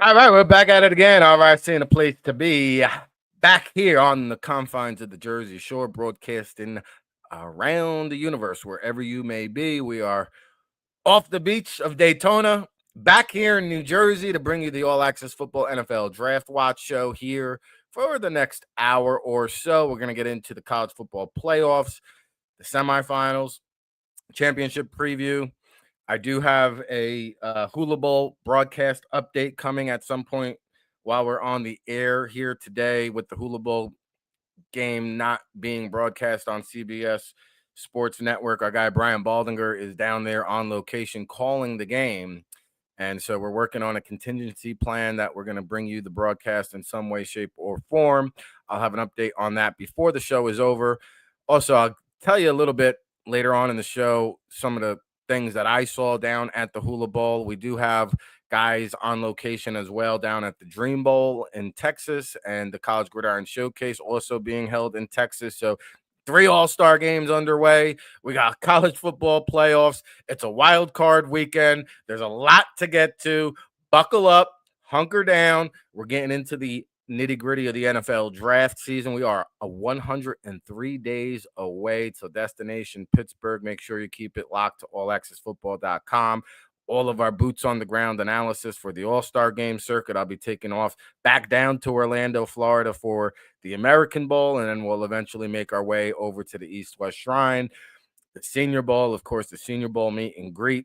All right, we're back at it again. All right, seeing a place to be. Back here on the confines of the Jersey Shore, broadcasting around the universe, wherever you may be. We are off the beach of Daytona, back here in New Jersey to bring you the All Access Football NFL Draft Watch show here for the next hour or so. We're going to get into the college football playoffs, the semifinals, championship preview. I do have a Hula Bowl broadcast update coming at some point while we're on the air here today, with the Hula Bowl game not being broadcast on CBS Sports Network. Our guy Brian Baldinger is down there on location calling the game. And so we're working on a contingency plan that we're going to bring you the broadcast in some way, shape, or form. I'll have an update on that before the show is over. Also, I'll tell you a little bit later on in the show some of the things that I saw down at the Hula Bowl. We do have guys on location as well down at the Dream Bowl in Texas, and the College Gridiron Showcase also being held in Texas. So 3 all-star games underway. We got college football playoffs. It's a wild card weekend. There's a lot to get to. Buckle up, hunker down. We're getting into the nitty-gritty of the NFL draft season. We are 103 days away till destination Pittsburgh. Make sure you keep it locked to allaccessfootball.com. All of our boots on the ground analysis for the All-Star game circuit. I'll be taking off back down to Orlando, Florida for the American Bowl, and then we'll eventually make our way over to the East-West Shrine. The Senior Bowl, of course, the Senior Bowl meet and greet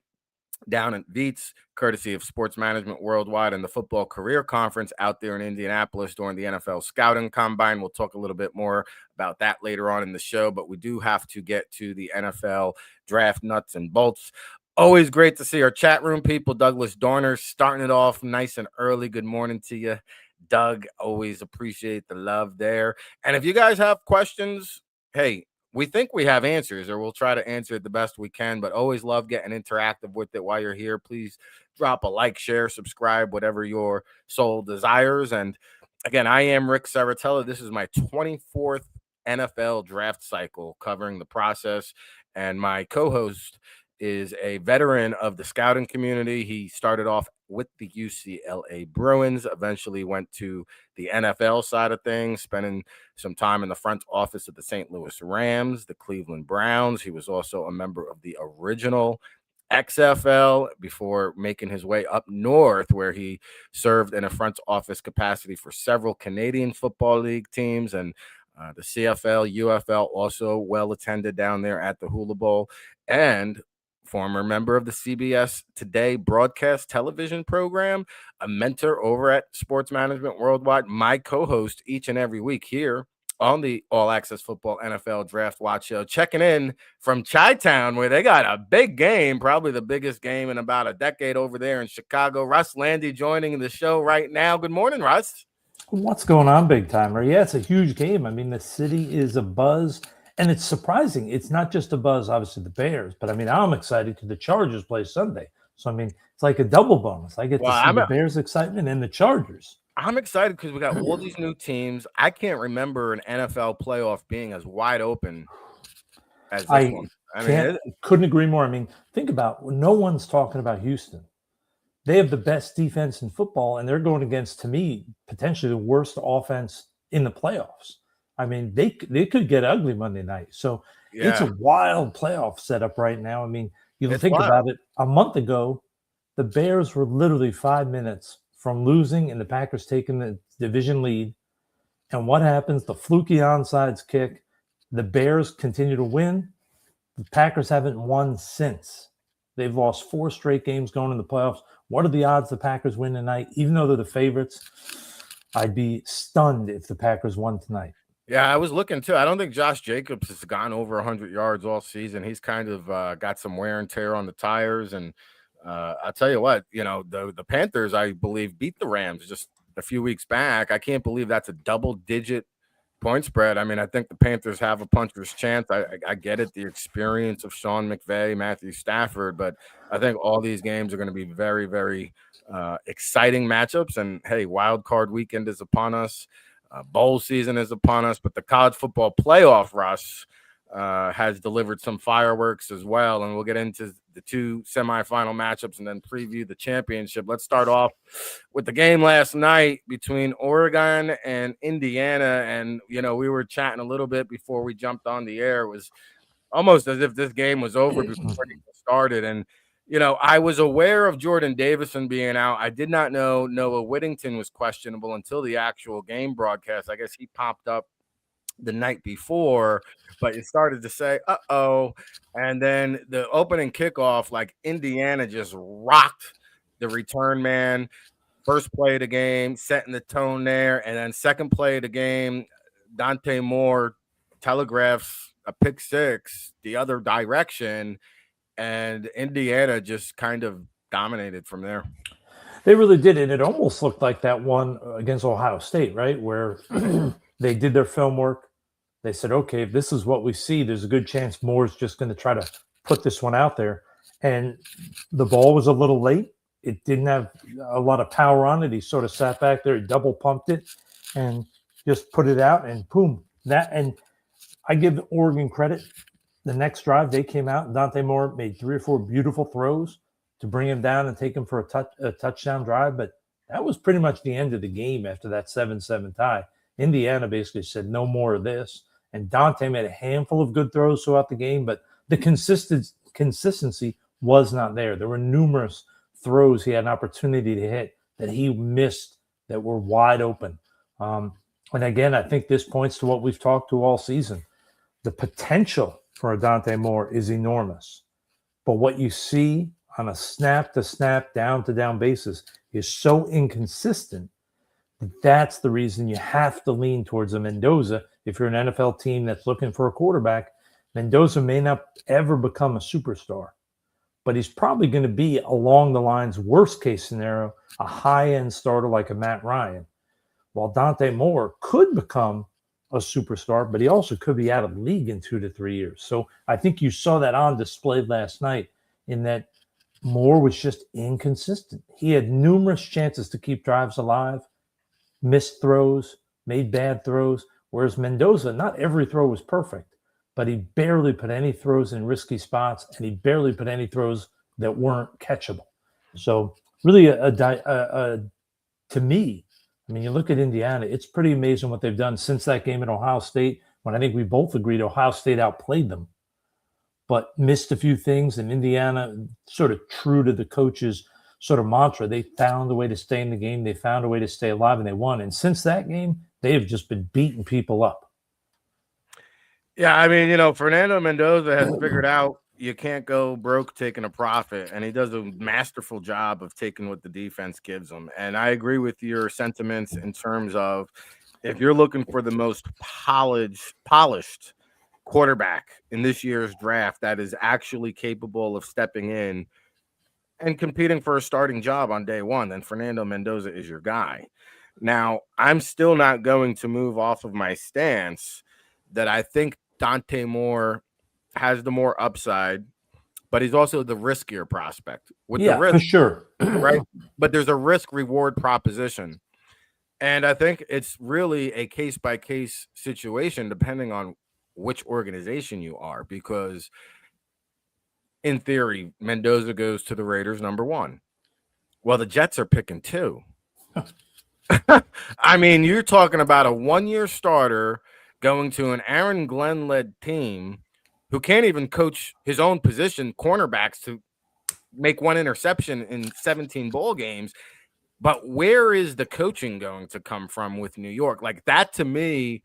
down at Veets, courtesy of Sports Management Worldwide and the Football Career Conference out there in Indianapolis during the NFL Scouting Combine. We'll talk a little bit more about that later on in the show, but we do have to get to the NFL draft nuts and bolts. Always great to see our chat room people. Douglas Dorner starting it off nice and early. Good morning to you, Doug. Always appreciate the love there. And if you guys have questions, hey, we think we have answers, or we'll try to answer it the best we can, but always love getting interactive with it while you're here. Please drop a like, share, subscribe, whatever your soul desires. And again, I am Rick Serritella. This is my 24th NFL draft cycle covering the process, and my co-host is a veteran of the scouting community. He started off with the UCLA Bruins, eventually went to the NFL side of things, spending some time in the front office of the St. Louis Rams, the Cleveland Browns. He was also a member of the original XFL before making his way up north, where he served in a front office capacity for several Canadian Football League teams, and the CFL, UFL, also well attended down there at the Hula Bowl, and former member of the CBS Today broadcast television program, a mentor over at Sports Management Worldwide, my co-host each and every week here on the All Access Football NFL Draft Watch show, checking in from Chi-Town, where they got a big game, probably the biggest game in about a decade over there in Chicago. Russ Lande joining the show right now. Good morning, Russ. What's going on, big timer? Yeah, it's a huge game. I mean, the city is abuzz. And it's surprising. It's not just a buzz, obviously, the Bears, but I mean, I'm excited because the Chargers play Sunday. So, I mean, it's like a double bonus. I get to see the Bears' excitement and the Chargers. I'm excited because we got all these new teams. I can't remember an NFL playoff being as wide open as this one. I couldn't agree more. I mean, think about no one's talking about Houston. They have the best defense in football, and they're going against, to me, potentially the worst offense in the playoffs. I mean, they could get ugly Monday night. So It's a wild playoff setup right now. I mean, think about it. A month ago, the Bears were literally 5 minutes from losing and the Packers taking the division lead. And what happens? The fluky onside kick. The Bears continue to win. The Packers haven't won since. They've lost 4 straight games going in the playoffs. What are the odds the Packers win tonight? Even though they're the favorites, I'd be stunned if the Packers won tonight. Yeah, I was looking too. I don't think Josh Jacobs has gone over 100 yards all season. He's kind of got some wear and tear on the tires. And I'll tell you what, the Panthers, I believe, beat the Rams just a few weeks back. I can't believe that's a double-digit point spread. I mean, I think the Panthers have a puncher's chance. I get it, the experience of Sean McVay, Matthew Stafford, but I think all these games are going to be very, very exciting matchups. And, hey, wild card weekend is upon us. Bowl season is upon us, but the college football playoff, Russ, has delivered some fireworks as well. And we'll get into the two semifinal matchups and then preview the championship. Let's start off with the game last night between Oregon and Indiana. And, we were chatting a little bit before we jumped on the air. It was almost as if this game was over before it started. And, I was aware of Jordan Davison being out. I did not know Noah Whittington was questionable until the actual game broadcast. I guess he popped up the night before, but it started to say, uh-oh. And then the opening kickoff, like Indiana just rocked the return man. First play of the game, setting the tone there. And then second play of the game, Dante Moore telegraphs a pick six the other direction. And Indiana just kind of dominated from there. They really did. And it almost looked like that one against Ohio State, right? Where they did their film work. They said, okay, if this is what we see, there's a good chance Moore's just going to try to put this one out there. And the ball was a little late. It didn't have a lot of power on it. He sort of sat back there, he double pumped it, and just put it out, and boom. And I give Oregon credit. The next drive, they came out, and Dante Moore made 3 or 4 beautiful throws to bring him down and take him for a touchdown drive. But that was pretty much the end of the game after that 7-7 tie. Indiana basically said, no more of this. And Dante made a handful of good throws throughout the game, but the consistency was not there. There were numerous throws he had an opportunity to hit that he missed that were wide open. And again, I think this points to what we've talked to all season. The potential for a Dante Moore is enormous. But what you see on a snap-to-snap, down-to-down basis is so inconsistent. That's the reason you have to lean towards a Mendoza. If you're an NFL team that's looking for a quarterback, Mendoza may not ever become a superstar, but he's probably going to be along the lines, worst case scenario, a high-end starter like a Matt Ryan. While Dante Moore could become a superstar, but he also could be out of the league in 2 to 3 years. So I think you saw that on display last night in that Moore was just inconsistent. He had numerous chances to keep drives alive, missed throws, made bad throws, whereas Mendoza, not every throw was perfect, but he barely put any throws in risky spots, and he barely put any throws that weren't catchable. So really, to me, I mean, you look at Indiana, it's pretty amazing what they've done since that game at Ohio State, when I think we both agreed Ohio State outplayed them, but missed a few things, and Indiana, sort of true to the coach's sort of mantra, they found a way to stay in the game, they found a way to stay alive, and they won. And since that game, they have just been beating people up. Yeah, I mean, Fernando Mendoza has figured out you can't go broke taking a profit, and he does a masterful job of taking what the defense gives him. And I agree with your sentiments in terms of if you're looking for the most polished quarterback in this year's draft that is actually capable of stepping in and competing for a starting job on day one, then Fernando Mendoza is your guy. Now, I'm still not going to move off of my stance that I think Dante Moore has the more upside, but he's also the riskier prospect. With the risk, for sure. Right? But there's a risk-reward proposition. And I think it's really a case-by-case situation depending on which organization you are, because in theory, Mendoza goes to the Raiders number 1. Well, the Jets are picking 2. I mean, you're talking about a 1-year starter going to an Aaron Glenn-led team who can't even coach his own position, cornerbacks, to make 1 interception in 17 bowl games. But where is the coaching going to come from with New York? Like, that to me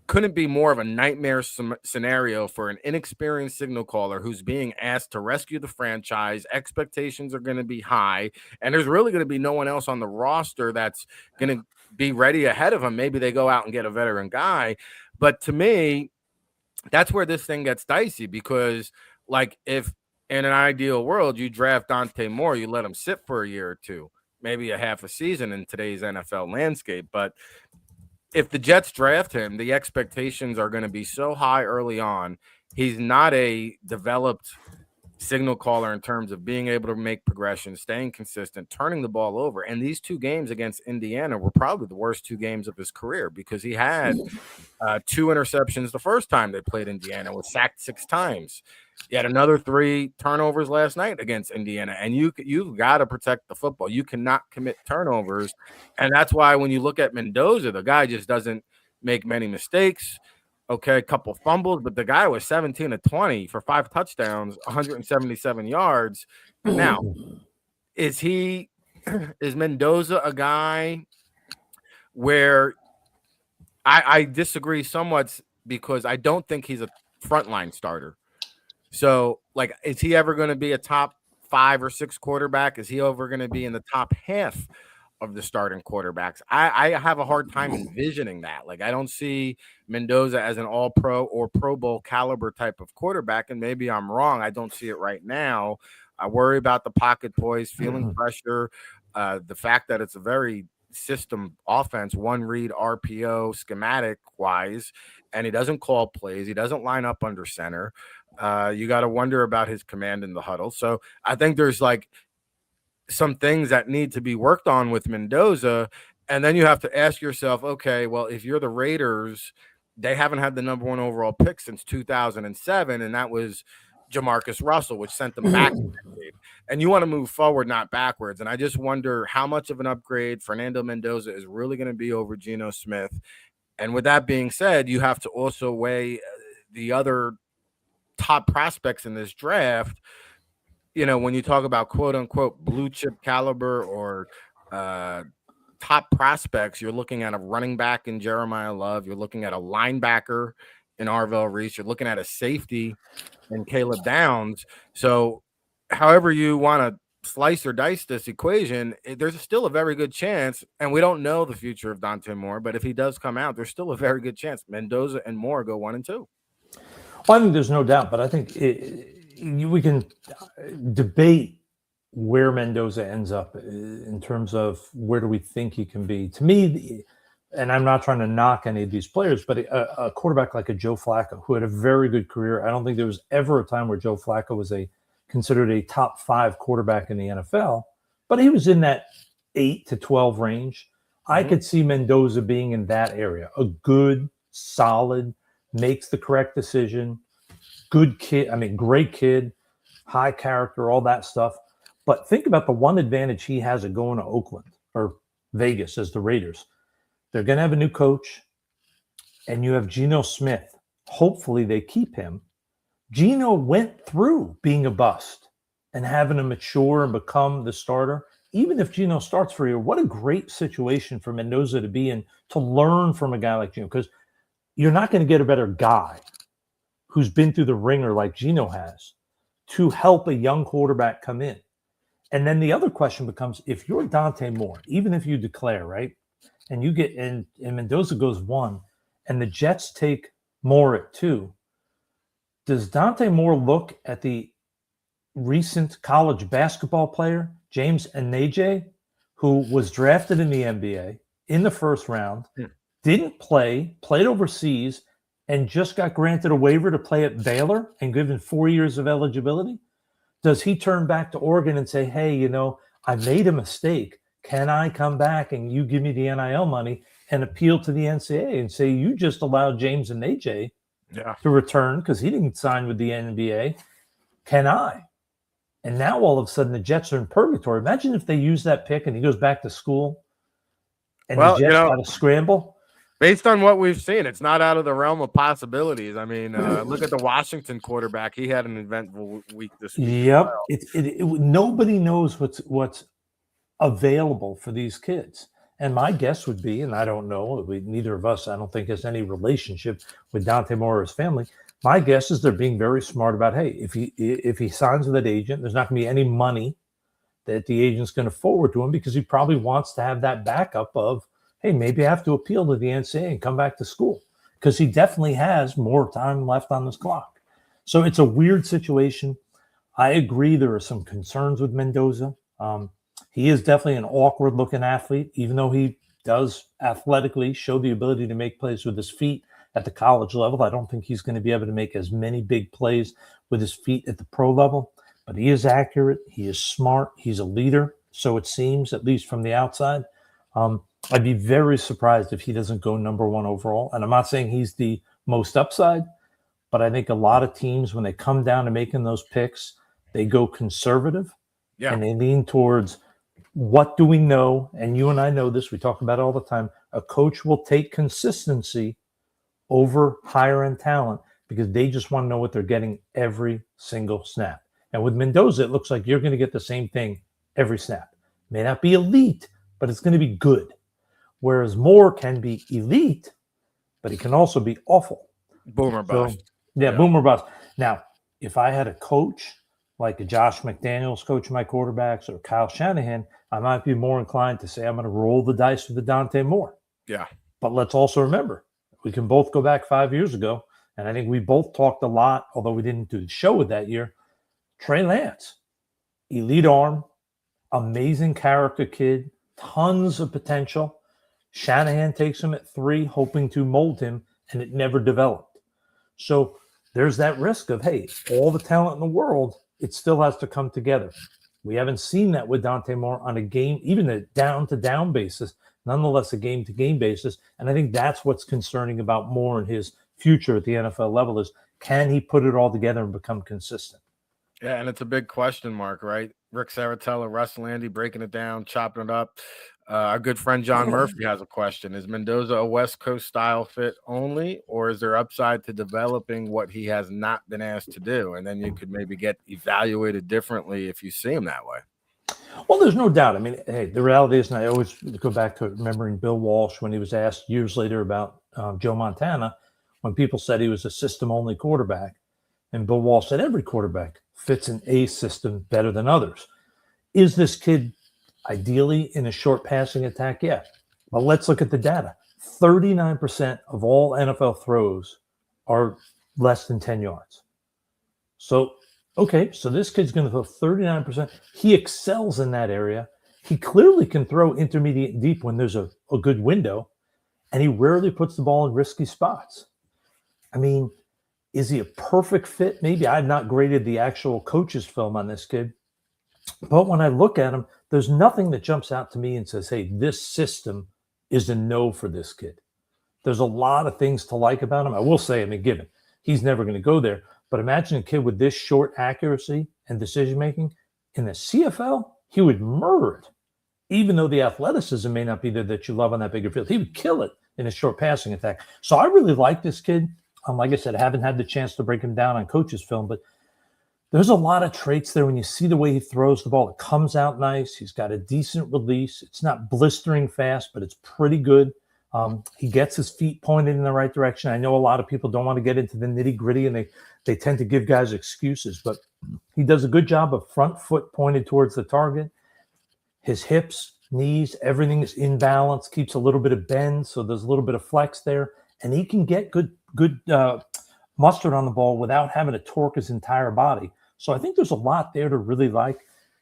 couldn't be more of a nightmare scenario for an inexperienced signal caller who's being asked to rescue the franchise. Expectations are going to be high, and there's really going to be no one else on the roster that's going to be ready ahead of him. Maybe they go out and get a veteran guy. But to me, that's where this thing gets dicey, because, like, if in an ideal world you draft Dante Moore, you let him sit for a year or two, maybe a half a season in today's NFL landscape. But if the Jets draft him, the expectations are going to be so high early on. He's not a developed signal caller in terms of being able to make progression, staying consistent, turning the ball over. And these two games against Indiana were probably the worst two games of his career because he had two interceptions the first time they played Indiana, was sacked 6 times. He had another 3 turnovers last night against Indiana, and you've got to protect the football. You cannot commit turnovers, and that's why when you look at Mendoza, the guy just doesn't make many mistakes. Okay, a couple fumbles, but the guy was 17 of 20 for 5 touchdowns, 177 yards. Now, is Mendoza a guy where I disagree somewhat because I don't think he's a frontline starter. So, like, is he ever going to be a top 5 or 6 quarterback? Is he ever going to be in the top half of the starting quarterbacks? I have a hard time envisioning that. Like, I don't see Mendoza as an all-pro or Pro Bowl caliber type of quarterback, and maybe I'm wrong. I don't see it right now. I worry about the pocket poise, feeling pressure, the fact that it's a very system offense, one read RPO schematic wise, and he doesn't call plays. He doesn't line up under center. You got to wonder about his command in the huddle. So I think there's like some things that need to be worked on with Mendoza. And then you have to ask yourself, okay, well, if you're the Raiders, they haven't had the number 1 overall pick since 2007, and that was Jamarcus Russell, which sent them back. And you want to move forward, not backwards. And I just wonder how much of an upgrade Fernando Mendoza is really going to be over Geno Smith. And with that being said, you have to also weigh the other top prospects in this draft. You know, when you talk about quote unquote blue chip caliber or top prospects, you're looking at a running back in Jeremiah Love. You're looking at a linebacker in Arvell Reese. You're looking at a safety in Caleb Downs. So however you want to slice or dice this equation, there's still a very good chance, and we don't know the future of Dante Moore, but if he does come out, there's still a very good chance Mendoza and Moore go 1 and 2. Well, I think there's no doubt, but I think we can debate where Mendoza ends up in terms of where do we think he can be. To me, and I'm not trying to knock any of these players, but a quarterback like a Joe Flacco, who had a very good career. I don't think there was ever a time where Joe Flacco was considered a top 5 quarterback in the NFL, but he was in that 8 to 12 range. Mm-hmm. I could see Mendoza being in that area, a good, solid, makes the correct decision, good kid. I mean, great kid, high character, all that stuff. But think about the one advantage he has of going to Oakland or Vegas as the Raiders. They're going to have a new coach, and you have Geno Smith. Hopefully they keep him. Geno went through being a bust and having to mature and become the starter. Even if Geno starts for you, what a great situation for Mendoza to be in, to learn from a guy like Geno, because you're not going to get a better guy who's been through the ringer like Geno has to help a young quarterback come in. And then the other question becomes, if you're Dante Moore, even if you declare, right, and you get and Mendoza goes 1, and the Jets take Moore at 2, does Dante Moore look at the recent college basketball player, James Anaje, who was drafted in the NBA in the first round, didn't play, played overseas, and just got granted a waiver to play at Baylor and given 4 years of eligibility? Does he turn back to Oregon and say, hey, you know, I made a mistake. Can I come back and you give me the NIL money and appeal to the NCAA and say, you just allowed James and AJ to return because he didn't sign with the NBA. Can I? And now all of a sudden the Jets are in purgatory. Imagine if they use that pick and he goes back to school and the Jets got to scramble. Based on what we've seen, it's not out of the realm of possibilities. I mean, look at the Washington quarterback. He had an eventful week this week. Yep. Nobody knows what's available for these kids. And my guess would be, and I don't know, neither of us, I don't think, has any relationship with Dante Moore or his family. My guess is they're being very smart about, hey, if he signs with that agent, there's not going to be any money that the agent's going to forward to him because he probably wants to have that backup of, hey, maybe I have to appeal to the NCAA and come back to school, because he definitely has more time left on this clock. So it's a weird situation. I agree there are some concerns with Mendoza. He is definitely an awkward-looking athlete, even though he does athletically show the ability to make plays with his feet at the college level. I don't think he's going to be able to make as many big plays with his feet at the pro level. but he is accurate. He is smart. He's a leader. So it seems, at least from the outside. I'd be very surprised if he doesn't go number one overall. And I'm not saying he's the most upside, but I think a lot of teams, when they come down to making those picks, they go conservative and they lean towards what do we know? And you and I know this. We talk about it all the time. A coach will take consistency over higher end talent because they just want to know what they're getting every single snap. And with Mendoza, it looks like you're going to get the same thing every snap. May not be elite, but it's going to be good. Whereas Moore can be elite, but he can also be awful. Boomer bust. Yeah, boomer bust. Now, if I had a coach like a Josh McDaniels coaching my quarterbacks or Kyle Shanahan, I might be more inclined to say I'm going to roll the dice with the Dante Moore. Yeah. But let's also remember, we can both go back 5 years ago, and I think we both talked a lot, although we didn't do the show with that year. Trey Lance, elite arm, amazing character kid, tons of potential. Shanahan takes him at 3, hoping to mold him, and it never developed. So there's that risk of, hey, all the talent in the world, it still has to come together. We haven't seen that with Dante Moore on a game, even a down-to-down basis, nonetheless a game-to-game basis. And I think that's what's concerning about Moore and his future at the NFL level is, can he put it all together and become consistent? Yeah, and it's a big question mark, right? Rick Serritella, Russ Lande breaking it down, chopping it up. Our good friend John Murphy has a question. Is Mendoza a West Coast style fit only, or is there upside to developing what he has not been asked to do? And then you could maybe get evaluated differently if you see him that way. Well, there's no doubt. I mean, hey, the reality is, and I always go back to remembering Bill Walsh when he was asked years later about Joe Montana, when people said he was a system-only quarterback. And Bill Walsh said every quarterback fits an A system better than others. Is this kid ideally in a short passing attack? Yeah. Well, let's look at the data. 39% of all NFL throws are less than 10 yards. So, okay, so this kid's going to throw 39%. He excels in that area. He clearly can throw intermediate and deep when there's a good window, and he rarely puts the ball in risky spots. I mean, is he a perfect fit? Maybe. I've not graded the actual coach's film on this kid. But when I look at him, there's nothing that jumps out to me and says, hey, this system is a no for this kid. There's a lot of things to like about him. I will say, I mean, given he's never going to go there. But imagine a kid with this short accuracy and decision-making. In the CFL, he would murder it. Even though the athleticism may not be there that you love on that bigger field, he would kill it in a short passing attack. So I really like this kid. Like I said, I haven't had the chance to break him down on coach's film, but there's a lot of traits there when you see the way he throws the ball. It comes out nice. He's got a decent release. It's not blistering fast, but it's pretty good. He gets his feet pointed in the right direction. I know a lot of people don't want to get into the nitty-gritty, and they tend to give guys excuses, but he does a good job of front foot pointed towards the target. His hips, knees, everything is in balance, keeps a little bit of bend, so there's a little bit of flex there, and he can get good mustard on the ball without having to torque his entire body. So I think there's a lot there to really like.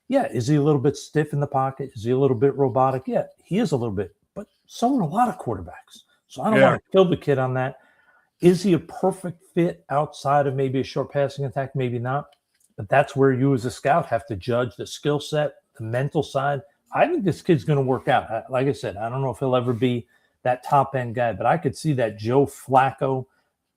Yeah, is he a little bit stiff in the pocket? Is he a little bit robotic? Yeah, he is a little bit, but so are a lot of quarterbacks. So I don't want to kill the kid on that. Is he a perfect fit outside of maybe a short passing attack? Maybe not. But that's where you as a scout have to judge the skill set, the mental side. I think this kid's going to work out. Like I said, I don't know if he'll ever be that top-end guy, but I could see that Joe Flacco,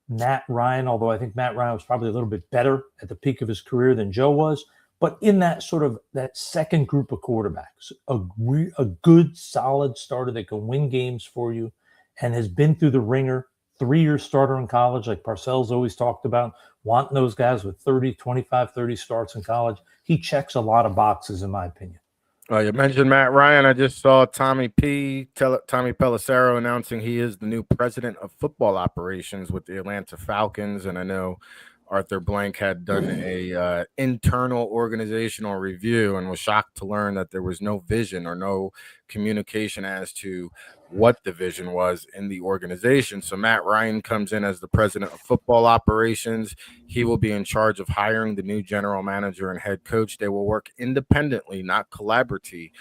Matt Ryan, although I think Matt Ryan was probably a little bit better at the peak of his career than Joe was, but in that sort of that second group of quarterbacks, a good, solid starter that can win games for you and has been through the ringer, 3-year starter in college, like Parcells always talked about, wanting those guys with 30, 25, 30 starts in college. He checks a lot of boxes, in my opinion. You mentioned Matt Ryan. I just saw Tommy Pelissero announcing he is the new president of football operations with the Atlanta Falcons. And I know Arthur Blank had done a internal organizational review and was shocked to learn that there was no vision or no communication as to what the vision was in the organization. So Matt Ryan comes in as the president of football operations. He will be in charge of hiring the new general manager and head coach. They will work independently, not collaboratively,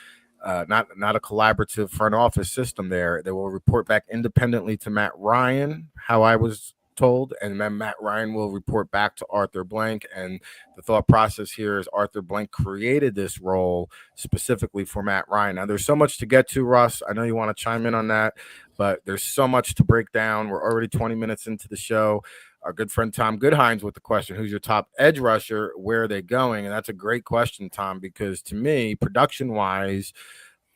not a collaborative front office system there. They will report back independently to Matt Ryan, how I was told, and then Matt Ryan will report back to Arthur Blank. And the thought process here is Arthur Blank created this role specifically for Matt Ryan. Now, there's so much to get to, Russ. I know you want to chime in on that, but there's so much to break down. We're already 20 minutes into the show. Our good friend Tom Goodhines with the question, who's your top edge rusher? Where are they going? And that's a great question, Tom, because to me, production-wise,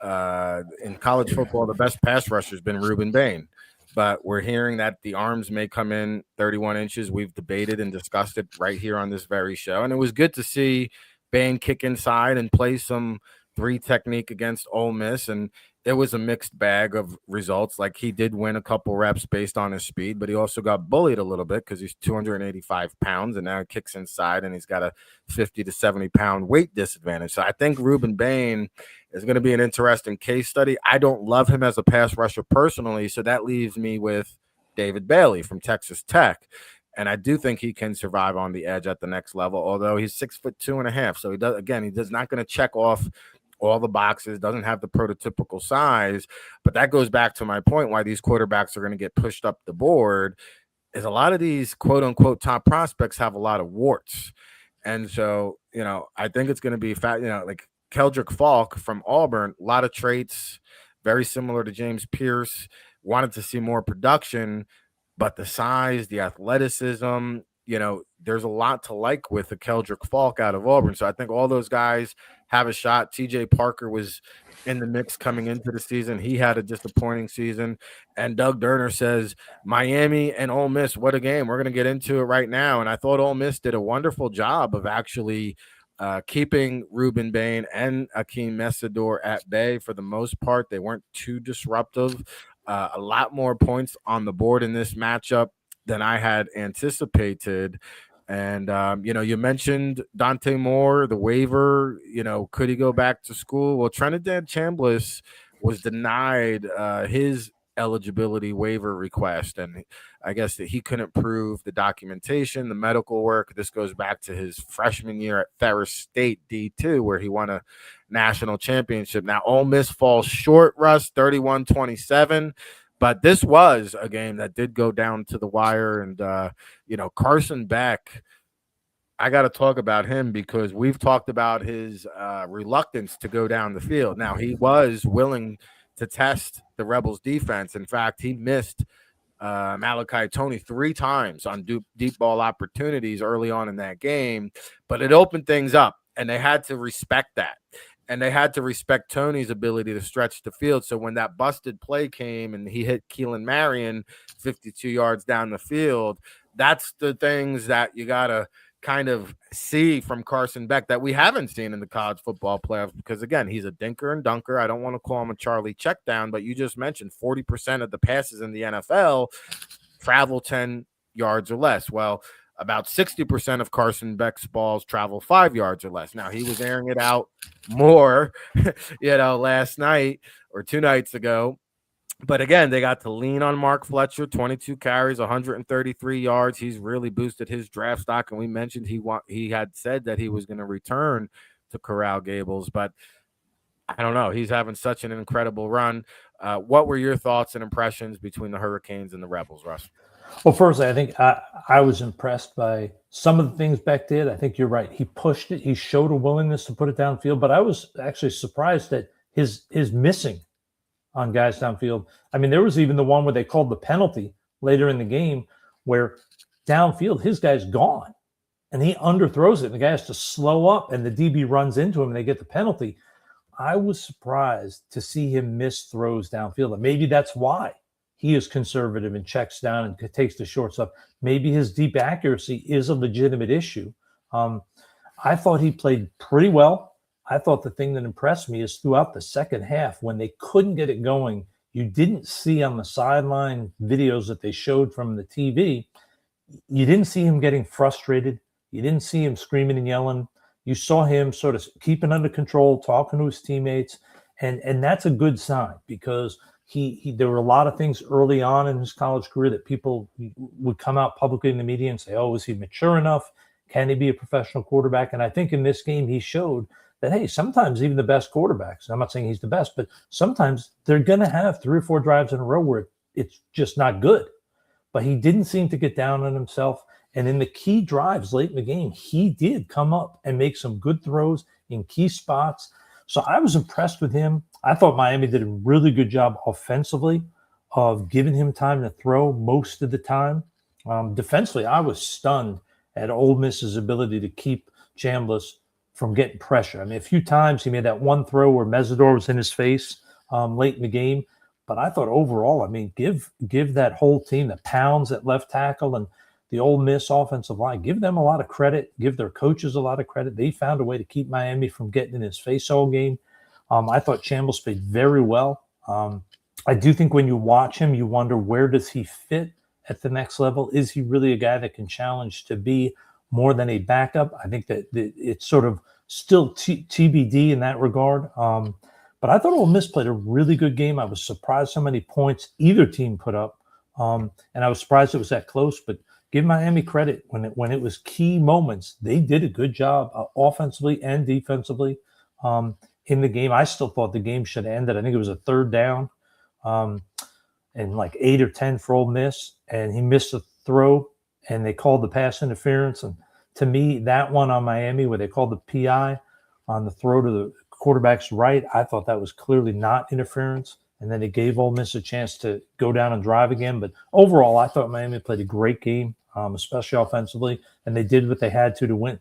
in college football, the best pass rusher has been Ruben Bain. But we're hearing that the arms may come in 31 inches. We've debated and discussed it right here on this very show. And it was good to see Bain kick inside and play some 3 technique against Ole Miss. And it was a mixed bag of results. Like, he did win a couple reps based on his speed, but he also got bullied a little bit because he's 285 pounds and now he kicks inside and he's got a 50 to 70 pound weight disadvantage. So I think Ruben Bain is going to be an interesting case study. I don't love him as a pass rusher personally, so that leaves me with David Bailey from Texas Tech. And I do think he can survive on the edge at the next level, although he's 6'2.5". So he's not going to check off all the boxes, doesn't have the prototypical size. But that goes back to my point why these quarterbacks are going to get pushed up the board is a lot of these quote unquote top prospects have a lot of warts. And so, I think it's going to be like Keldrick Falk from Auburn, a lot of traits, very similar to James Pierce, wanted to see more production, but the size, the athleticism, there's a lot to like with the Keldrick Falk out of Auburn. So I think all those guys have a shot. TJ Parker was in the mix coming into the season. He had a disappointing season. And Doug Durner says, Miami and Ole Miss, what a game. We're going to get into it right now. And I thought Ole Miss did a wonderful job of actually keeping Ruben Bain and Akeem Messidor at bay for the most part. They weren't too disruptive. A lot more points on the board in this matchup than I had anticipated. And, you mentioned Dante Moore, the waiver, could he go back to school? Well, Trinidad Chambliss was denied his eligibility waiver request. And I guess that he couldn't prove the documentation, the medical work. This goes back to his freshman year at Ferris State D2, where he won a national championship. Now, Ole Miss falls short, Russ, 31-27. But this was a game that did go down to the wire. And, Carson Beck, I got to talk about him because we've talked about his reluctance to go down the field. Now, he was willing to test the Rebels defense. In fact, he missed Malachi Toney 3 times on deep ball opportunities early on in that game. But it opened things up, and they had to respect that. And they had to respect Toney's ability to stretch the field. So when that busted play came and he hit Keelan Marion 52 yards down the field, that's the things that you got to kind of see from Carson Beck that we haven't seen in the college football playoffs because, again, he's a dinker and dunker. I don't want to call him a Charlie checkdown, but you just mentioned 40% of the passes in the NFL travel 10 yards or less. Well, about 60% of Carson Beck's balls travel 5 yards or less. Now, he was airing it out more, last night or 2 nights ago. But again, they got to lean on Mark Fletcher, 22 carries, 133 yards. He's really boosted his draft stock. And we mentioned he had said that he was going to return to Corral Gables. But I don't know. He's having such an incredible run. What were your thoughts and impressions between the Hurricanes and the Rebels, Russ? Well, firstly, I think I was impressed by some of the things Beck did. I think you're right. He pushed it. He showed a willingness to put it downfield. But I was actually surprised at his missing on guys downfield. I mean, there was even the one where they called the penalty later in the game where downfield, his guy's gone. And he underthrows it. And the guy has to slow up, and the DB runs into him, and they get the penalty. I was surprised to see him miss throws downfield. And maybe that's why he is conservative and checks down and takes the short stuff. Maybe his deep accuracy is a legitimate issue. I thought he played pretty well. I thought the thing that impressed me is throughout the second half, when they couldn't get it going, you didn't see on the sideline videos that they showed from the TV, you didn't see him getting frustrated. You didn't see him screaming and yelling. You saw him sort of keeping under control, talking to his teammates. And that's a good sign because there were a lot of things early on in his college career that people would come out publicly in the media and say, oh, is he mature enough? Can he be a professional quarterback? And I think in this game, he showed that, hey, sometimes even the best quarterbacks, I'm not saying he's the best, but sometimes they're going to have 3 or 4 drives in a row where it's just not good. but he didn't seem to get down on himself. And in the key drives late in the game, he did come up and make some good throws in key spots. So I was impressed with him. I thought Miami did a really good job offensively of giving him time to throw most of the time. Defensively, I was stunned at Ole Miss's ability to keep Chambliss from getting pressure. I mean, a few times he made that one throw where Mesidor was in his face late in the game. But I thought overall, I mean, give that whole team, the Pounds at left tackle and the Ole Miss offensive line, give them a lot of credit, give their coaches a lot of credit. They found a way to keep Miami from getting in his face all game. I thought Chambliss played very well. I do think when you watch him, you wonder, where does he fit at the next level? Is he really a guy that can challenge to be more than a backup? I think that it's sort of still TBD in that regard. But I thought Ole Miss played a really good game. I was surprised how many points either team put up. And I was surprised it was that close. But give Miami credit. When it was key moments, they did a good job offensively and defensively in the game. I still thought the game should have ended. I think it was a third down and like 8 or 10 for Ole Miss. And he missed a throw, and they called the pass interference. And to me, that one on Miami where they called the PI on the throw to the quarterback's right, I thought that was clearly not interference. And then it gave Ole Miss a chance to go down and drive again. But overall, I thought Miami played a great game, especially offensively, and they did what they had to win.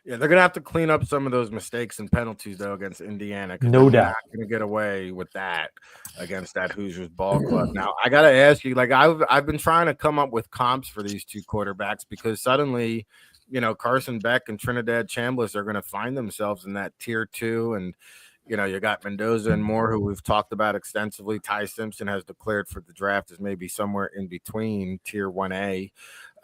Yeah, they're going to have to clean up some of those mistakes and penalties, though, against Indiana. No doubt. Not going to get away with that against that Hoosiers ball club. Now, I got to ask you, like, I've been trying to come up with comps for these two quarterbacks because suddenly, you know, Carson Beck and Trinidad Chambliss are going to find themselves in that tier 2. And, you know, you got Mendoza and Moore, who we've talked about extensively. Ty Simpson has declared for the draft as maybe somewhere in between tier 1A.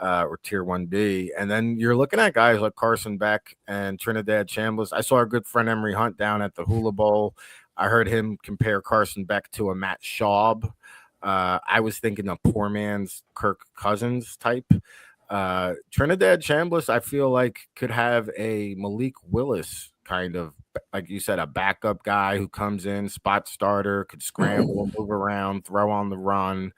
Or tier 1B. And then you're looking at guys like Carson Beck and Trinidad Chambliss. I saw our good friend Emery Hunt down at the Hula Bowl. I heard him compare Carson Beck to a Matt Schaub. I was thinking a poor man's Kirk Cousins type. Trinidad Chambliss, I feel like, could have a Malik Willis kind of, like you said, a backup guy who comes in, spot starter, could scramble, move around, throw on the run.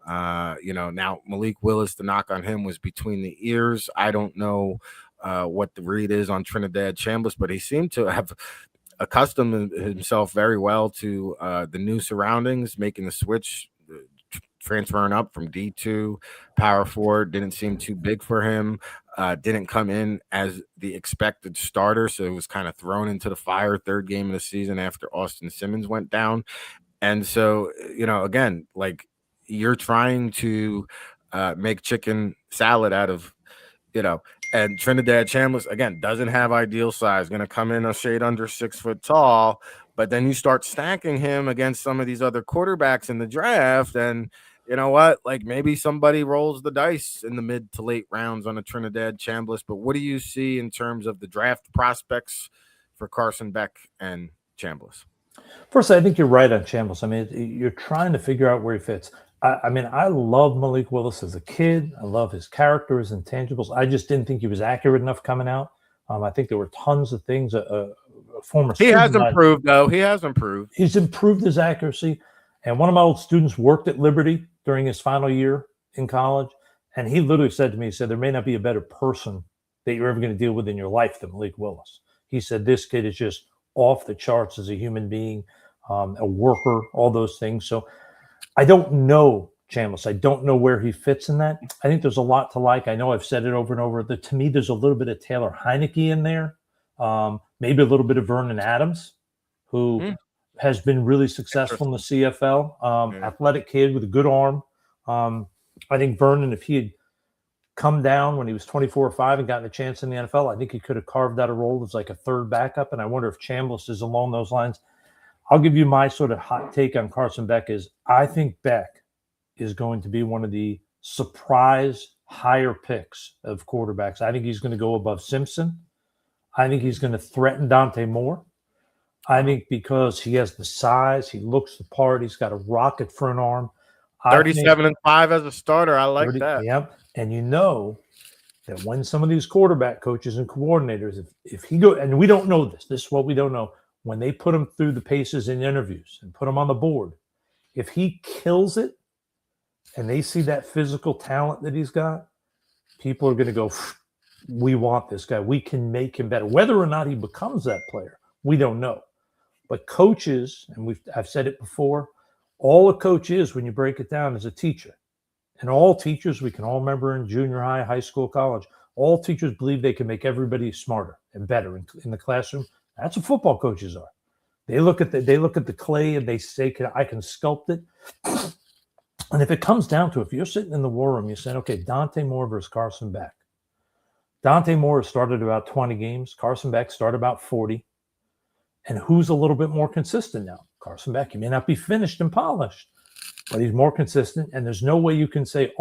You know, now Malik Willis, the knock on him was between the ears. I don't know what the read is on Trinidad Chambliss, but he seemed to have accustomed himself very well to the new surroundings, making the switch, transferring up from D2, power forward, didn't seem too big for him, didn't come in as the expected starter, so it was kind of thrown into the fire third game of the season after Austin Simmons went down. And so, you know, again, like, you're trying to make chicken salad out of, you know, and Trinidad Chambliss, again, doesn't have ideal size, going to come in a shade under 6 foot tall, but then you start stacking him against some of these other quarterbacks in the draft, and you know what, like, maybe somebody rolls the dice in the mid to late rounds on a Trinidad Chambliss. But what do you see in terms of the draft prospects for Carson Beck and Chambliss? First, I think you're right on Chambliss. I mean, you're trying to figure out where he fits. I mean, I love Malik Willis as a kid. I love his character, his intangibles. I just didn't think he was accurate enough coming out. I think there were tons of things. A former he has improved, though. He has improved. He's improved his accuracy. And one of my old students worked at Liberty during his final year in college. And he literally said to me, he said, there may not be a better person that you're ever going to deal with in your life than Malik Willis. He said, this kid is just off the charts as a human being, a worker, all those things. So I don't know Chambliss. I don't know where he fits in that. I think there's a lot to like. I know I've said it over and over. To me, there's a little bit of Taylor Heineke in there, maybe a little bit of Vernon Adams, who has been really successful in the CFL. Athletic kid with a good arm. I think Vernon, if he had come down when he was 24 or 5 and gotten a chance in the NFL, I think he could have carved out a role as like a third backup. And I wonder if Chambliss is along those lines. I'll give you my sort of hot take on Carson Beck is I think Beck is going to be one of the surprise higher picks of quarterbacks. I think he's going to go above Simpson. I think he's going to threaten Dante Moore. I think because he has the size, he looks the part, he's got a rocket for an arm. 37-5 as a starter. I like that. Yep. And you know that when some of these quarterback coaches and coordinators, if he go, and we don't know this is what we don't know, when they put him through the paces in interviews and put him on the board, if he kills it and they see that physical talent that he's got, people are going to go, we want this guy. We can make him better. Whether or not he becomes that player, we don't know. But coaches, and I've said it before, all a coach is when you break it down is a teacher. And all teachers, we can all remember in junior high, high school, college, all teachers believe they can make everybody smarter and better in the classroom. That's what football coaches are. They look at the clay and they say, I can sculpt it. And if it comes down to, if you're sitting in the war room, you're saying, okay, Dante Moore versus Carson Beck. Dante Moore started about 20 games. Carson Beck started about 40. And who's a little bit more consistent now? Carson Beck. He may not be finished and polished, but he's more consistent. And there's no way you can say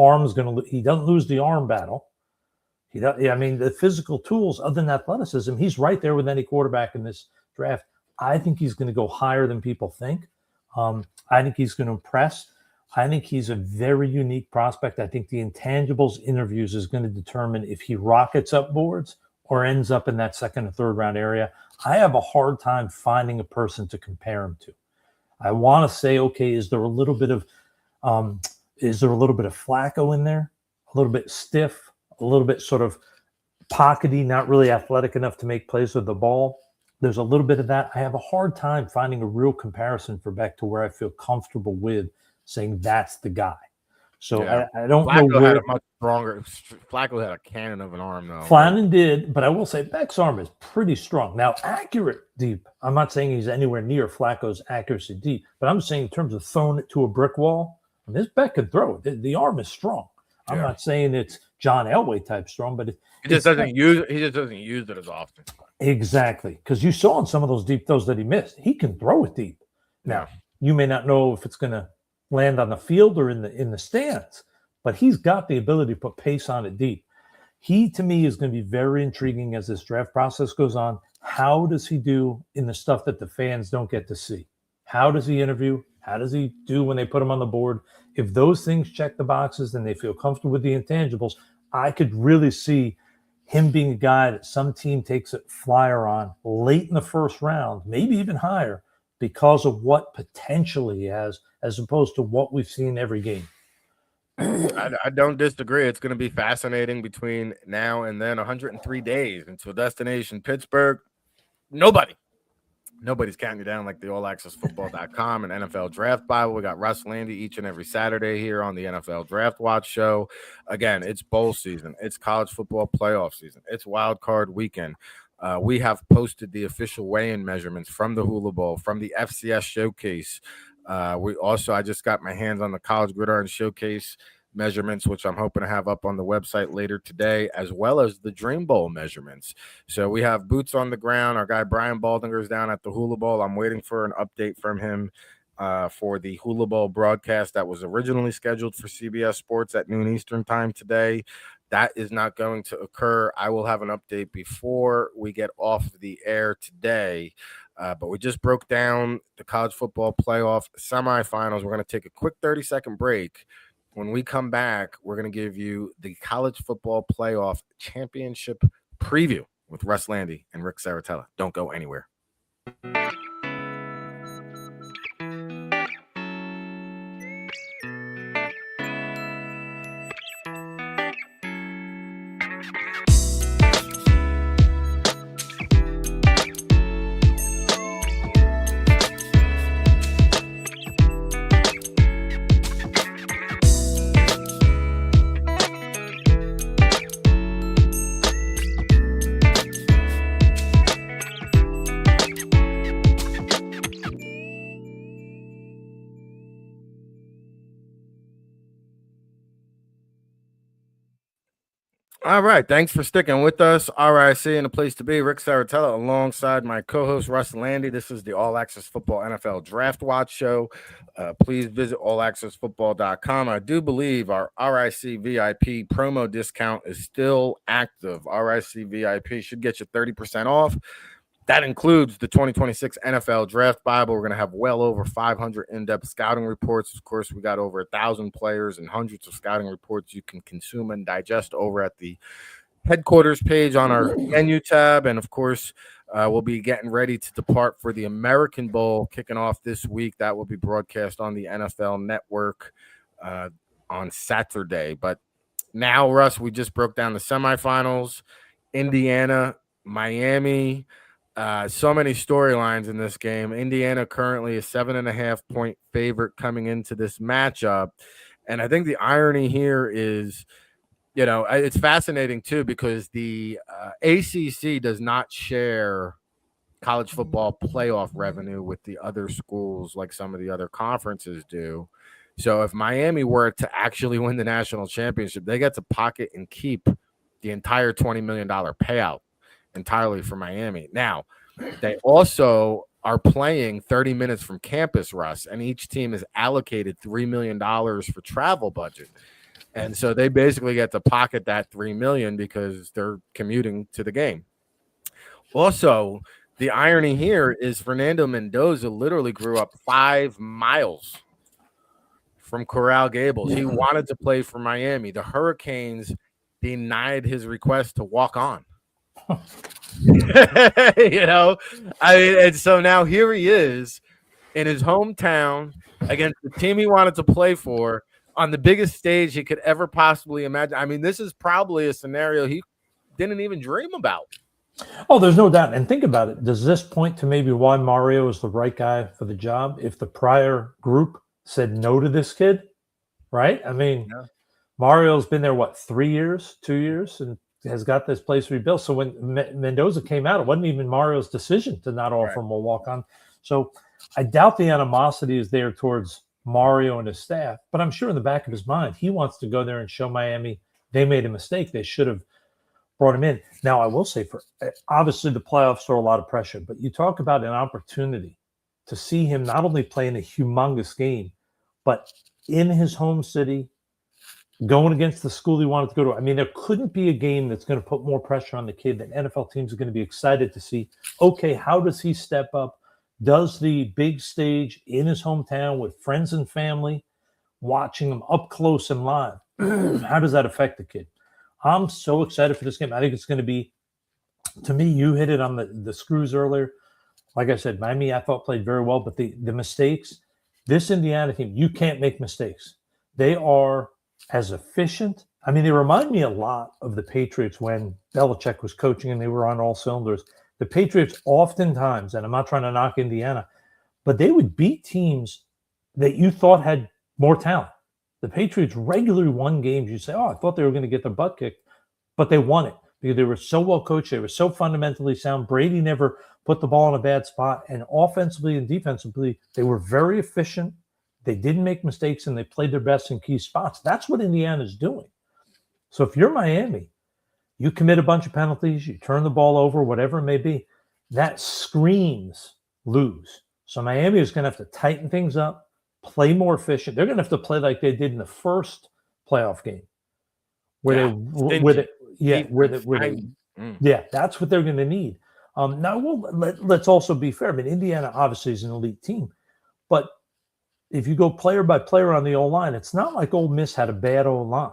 he doesn't lose the arm battle. The physical tools, other than athleticism, he's right there with any quarterback in this draft. I think he's going to go higher than people think. I think he's going to impress. I think he's a very unique prospect. I think the intangibles interviews is going to determine if he rockets up boards or ends up in that second or third round area. I have a hard time finding a person to compare him to. I want to say, okay, is there a little bit of Flacco in there? A little bit stiff, a little bit sort of pockety, not really athletic enough to make plays with the ball. There's a little bit of that. I have a hard time finding a real comparison for Beck to where I feel comfortable with saying that's the guy. So yeah. I don't Flacco know. had a much stronger. Flacco had a cannon of an arm, though. Flanagan did, but I will say Beck's arm is pretty strong. Now, accurate deep. I'm not saying he's anywhere near Flacco's accuracy deep, but I'm saying in terms of throwing it to a brick wall, this Beck can throw it. The arm is strong. I'm not saying it's John Elway type strong, but he just doesn't use it as often. Exactly, because you saw in some of those deep throws that he missed, he can throw it deep. Now, you may not know if it's going to land on the field or in the stands, but he's got the ability to put pace on it deep. He, to me, is going to be very intriguing as this draft process goes on. How does he do in the stuff that the fans don't get to see? How does he interview? How does he do when they put him on the board? If those things check the boxes and they feel comfortable with the intangibles, I could really see him being a guy that some team takes a flyer on late in the first round, maybe even higher, because of what potentially he has, as opposed to what we've seen every game. I don't disagree. It's going to be fascinating between now and then. 103 days until destination Pittsburgh. Nobody's counting you down like the allaccessfootball.com and NFL Draft Bible. We got Russ, Lande each and every Saturday here on the NFL Draft Watch show. Again, it's bowl season. It's college football playoff season. It's wild card weekend. We have posted the official weigh-in measurements from the Hula Bowl, from the FCS Showcase. I just got my hands on the College Gridiron Showcase measurements, which I'm hoping to have up on the website later today, as well as the Dream Bowl measurements. So we have boots on the ground. Our guy Brian Baldinger is down at the Hula Bowl. I'm waiting for an update from him for the Hula Bowl broadcast that was originally scheduled for CBS Sports at noon Eastern time today. That is not going to occur. I will have an update before we get off the air today. But we just broke down the college football playoff semifinals. We're going to take a quick 30-second break. When we come back, we're going to give you the college football playoff championship preview with Russ Lande and Rick Serritella. Don't go anywhere. All right. Thanks for sticking with us. RIC and a place to be. Rick Serritella alongside my co-host Russ Lande. This is the All Access Football NFL Draft Watch show. Please visit allaccessfootball.com. I do believe our RIC VIP promo discount is still active. RIC VIP should get you 30% off. That includes the 2026 NFL Draft Bible. We're going to have well over 500 in-depth scouting reports. Of course, we got over 1,000 players and hundreds of scouting reports you can consume and digest over at the headquarters page on our menu tab. And, of course, we'll be getting ready to depart for the American Bowl kicking off this week. That will be broadcast on the NFL Network. on Saturday. But now, Russ, we just broke down the semifinals. Indiana, Miami. So many storylines in this game. Indiana currently a 7.5 point favorite coming into this matchup. And I think the irony here is, it's fascinating too because the ACC does not share college football playoff revenue with the other schools like some of the other conferences do. So if Miami were to actually win the national championship, they get to pocket and keep the entire $20 million payout entirely for Miami. Now, they also are playing 30 minutes from campus, Russ, and each team is allocated $3 million for travel budget. And so they basically get to pocket that $3 million because they're commuting to the game. Also, the irony here is Fernando Mendoza literally grew up 5 miles from Coral Gables. He wanted to play for Miami. The Hurricanes denied his request to walk on. And so now here he is in his hometown against the team he wanted to play for on the biggest stage he could ever possibly imagine. I mean, this is probably a scenario he didn't even dream about. Oh, there's no doubt. And think about it. Does this point to maybe why Mario is the right guy for the job? If the prior group said no to this kid, right? I mean, Mario's been there, 3 years, 2 years, and has got this place rebuilt. So when Mendoza came out, it wasn't even Mario's decision to not offer him a walk-on. So I doubt the animosity is there towards Mario and his staff, but I'm sure in the back of his mind, he wants to go there and show Miami they made a mistake. They should have brought him in. Now, I will say, obviously the playoffs throw a lot of pressure, but you talk about an opportunity to see him not only play in a humongous game, but in his home city, going against the school he wanted to go to. I mean, there couldn't be a game that's going to put more pressure on the kid that NFL teams are going to be excited to see, okay, how does he step up? Does the big stage in his hometown with friends and family, watching him up close and live, how does that affect the kid? I'm so excited for this game. I think it's going to be, to me, you hit it on the screws earlier. Like I said, Miami, I thought played very well, but the mistakes, this Indiana team, you can't make mistakes. They are as efficient. I mean, they remind me a lot of the Patriots when Belichick was coaching and they were on all cylinders. The Patriots oftentimes, and I'm not trying to knock Indiana, but they would beat teams that you thought had more talent. The Patriots regularly won games. You say, oh, I thought they were going to get their butt kicked, but they won it because they were so well coached. They were so fundamentally sound. Brady never put the ball in a bad spot. And offensively and defensively, they were very efficient. They didn't make mistakes, and they played their best in key spots. That's what Indiana's doing. So if you're Miami, you commit a bunch of penalties, you turn the ball over, whatever it may be, that screams lose. So Miami is going to have to tighten things up, play more efficient. They're going to have to play like they did in the first playoff game, that's what they're going to need. Now, let's also be fair. I mean, Indiana obviously is an elite team, but if you go player by player on the O-line, it's not like Ole Miss had a bad O-line.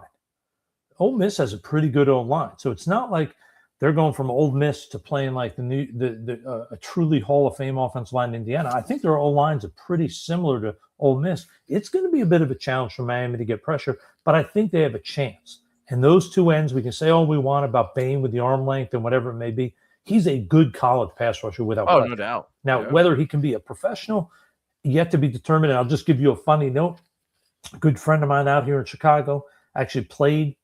Ole Miss has a pretty good O-line, so it's not like they're going from Ole Miss to playing like a truly Hall of Fame offensive line in Indiana. I think their O-lines are pretty similar to Ole Miss. It's going to be a bit of a challenge for Miami to get pressure, but I think they have a chance. And those two ends, we can say all we want about Bain with the arm length and whatever it may be. He's a good college pass rusher without question. No doubt. Now, whether he can be a professional, yet to be determined. And I'll just give you a funny note. A good friend of mine out here in Chicago actually played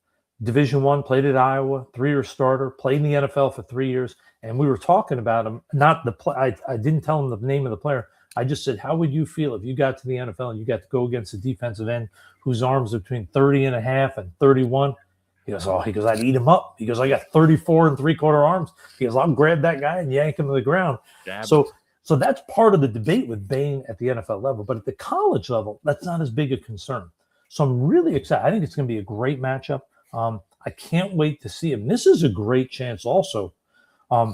Division I, played at Iowa, 3-year starter, played in the NFL for 3 years. And we were talking about him, not the play. I didn't tell him the name of the player. I just said, how would you feel if you got to the NFL and you got to go against a defensive end whose arms are between 30 and a half and 31? He goes, I'd eat him up. He goes, I got 34 3/4 arms. He goes, I'll grab that guy and yank him to the ground. So that's part of the debate with Bain at the NFL level. But at the college level, that's not as big a concern. So I'm really excited. I think it's going to be a great matchup. I can't wait to see him. This is a great chance also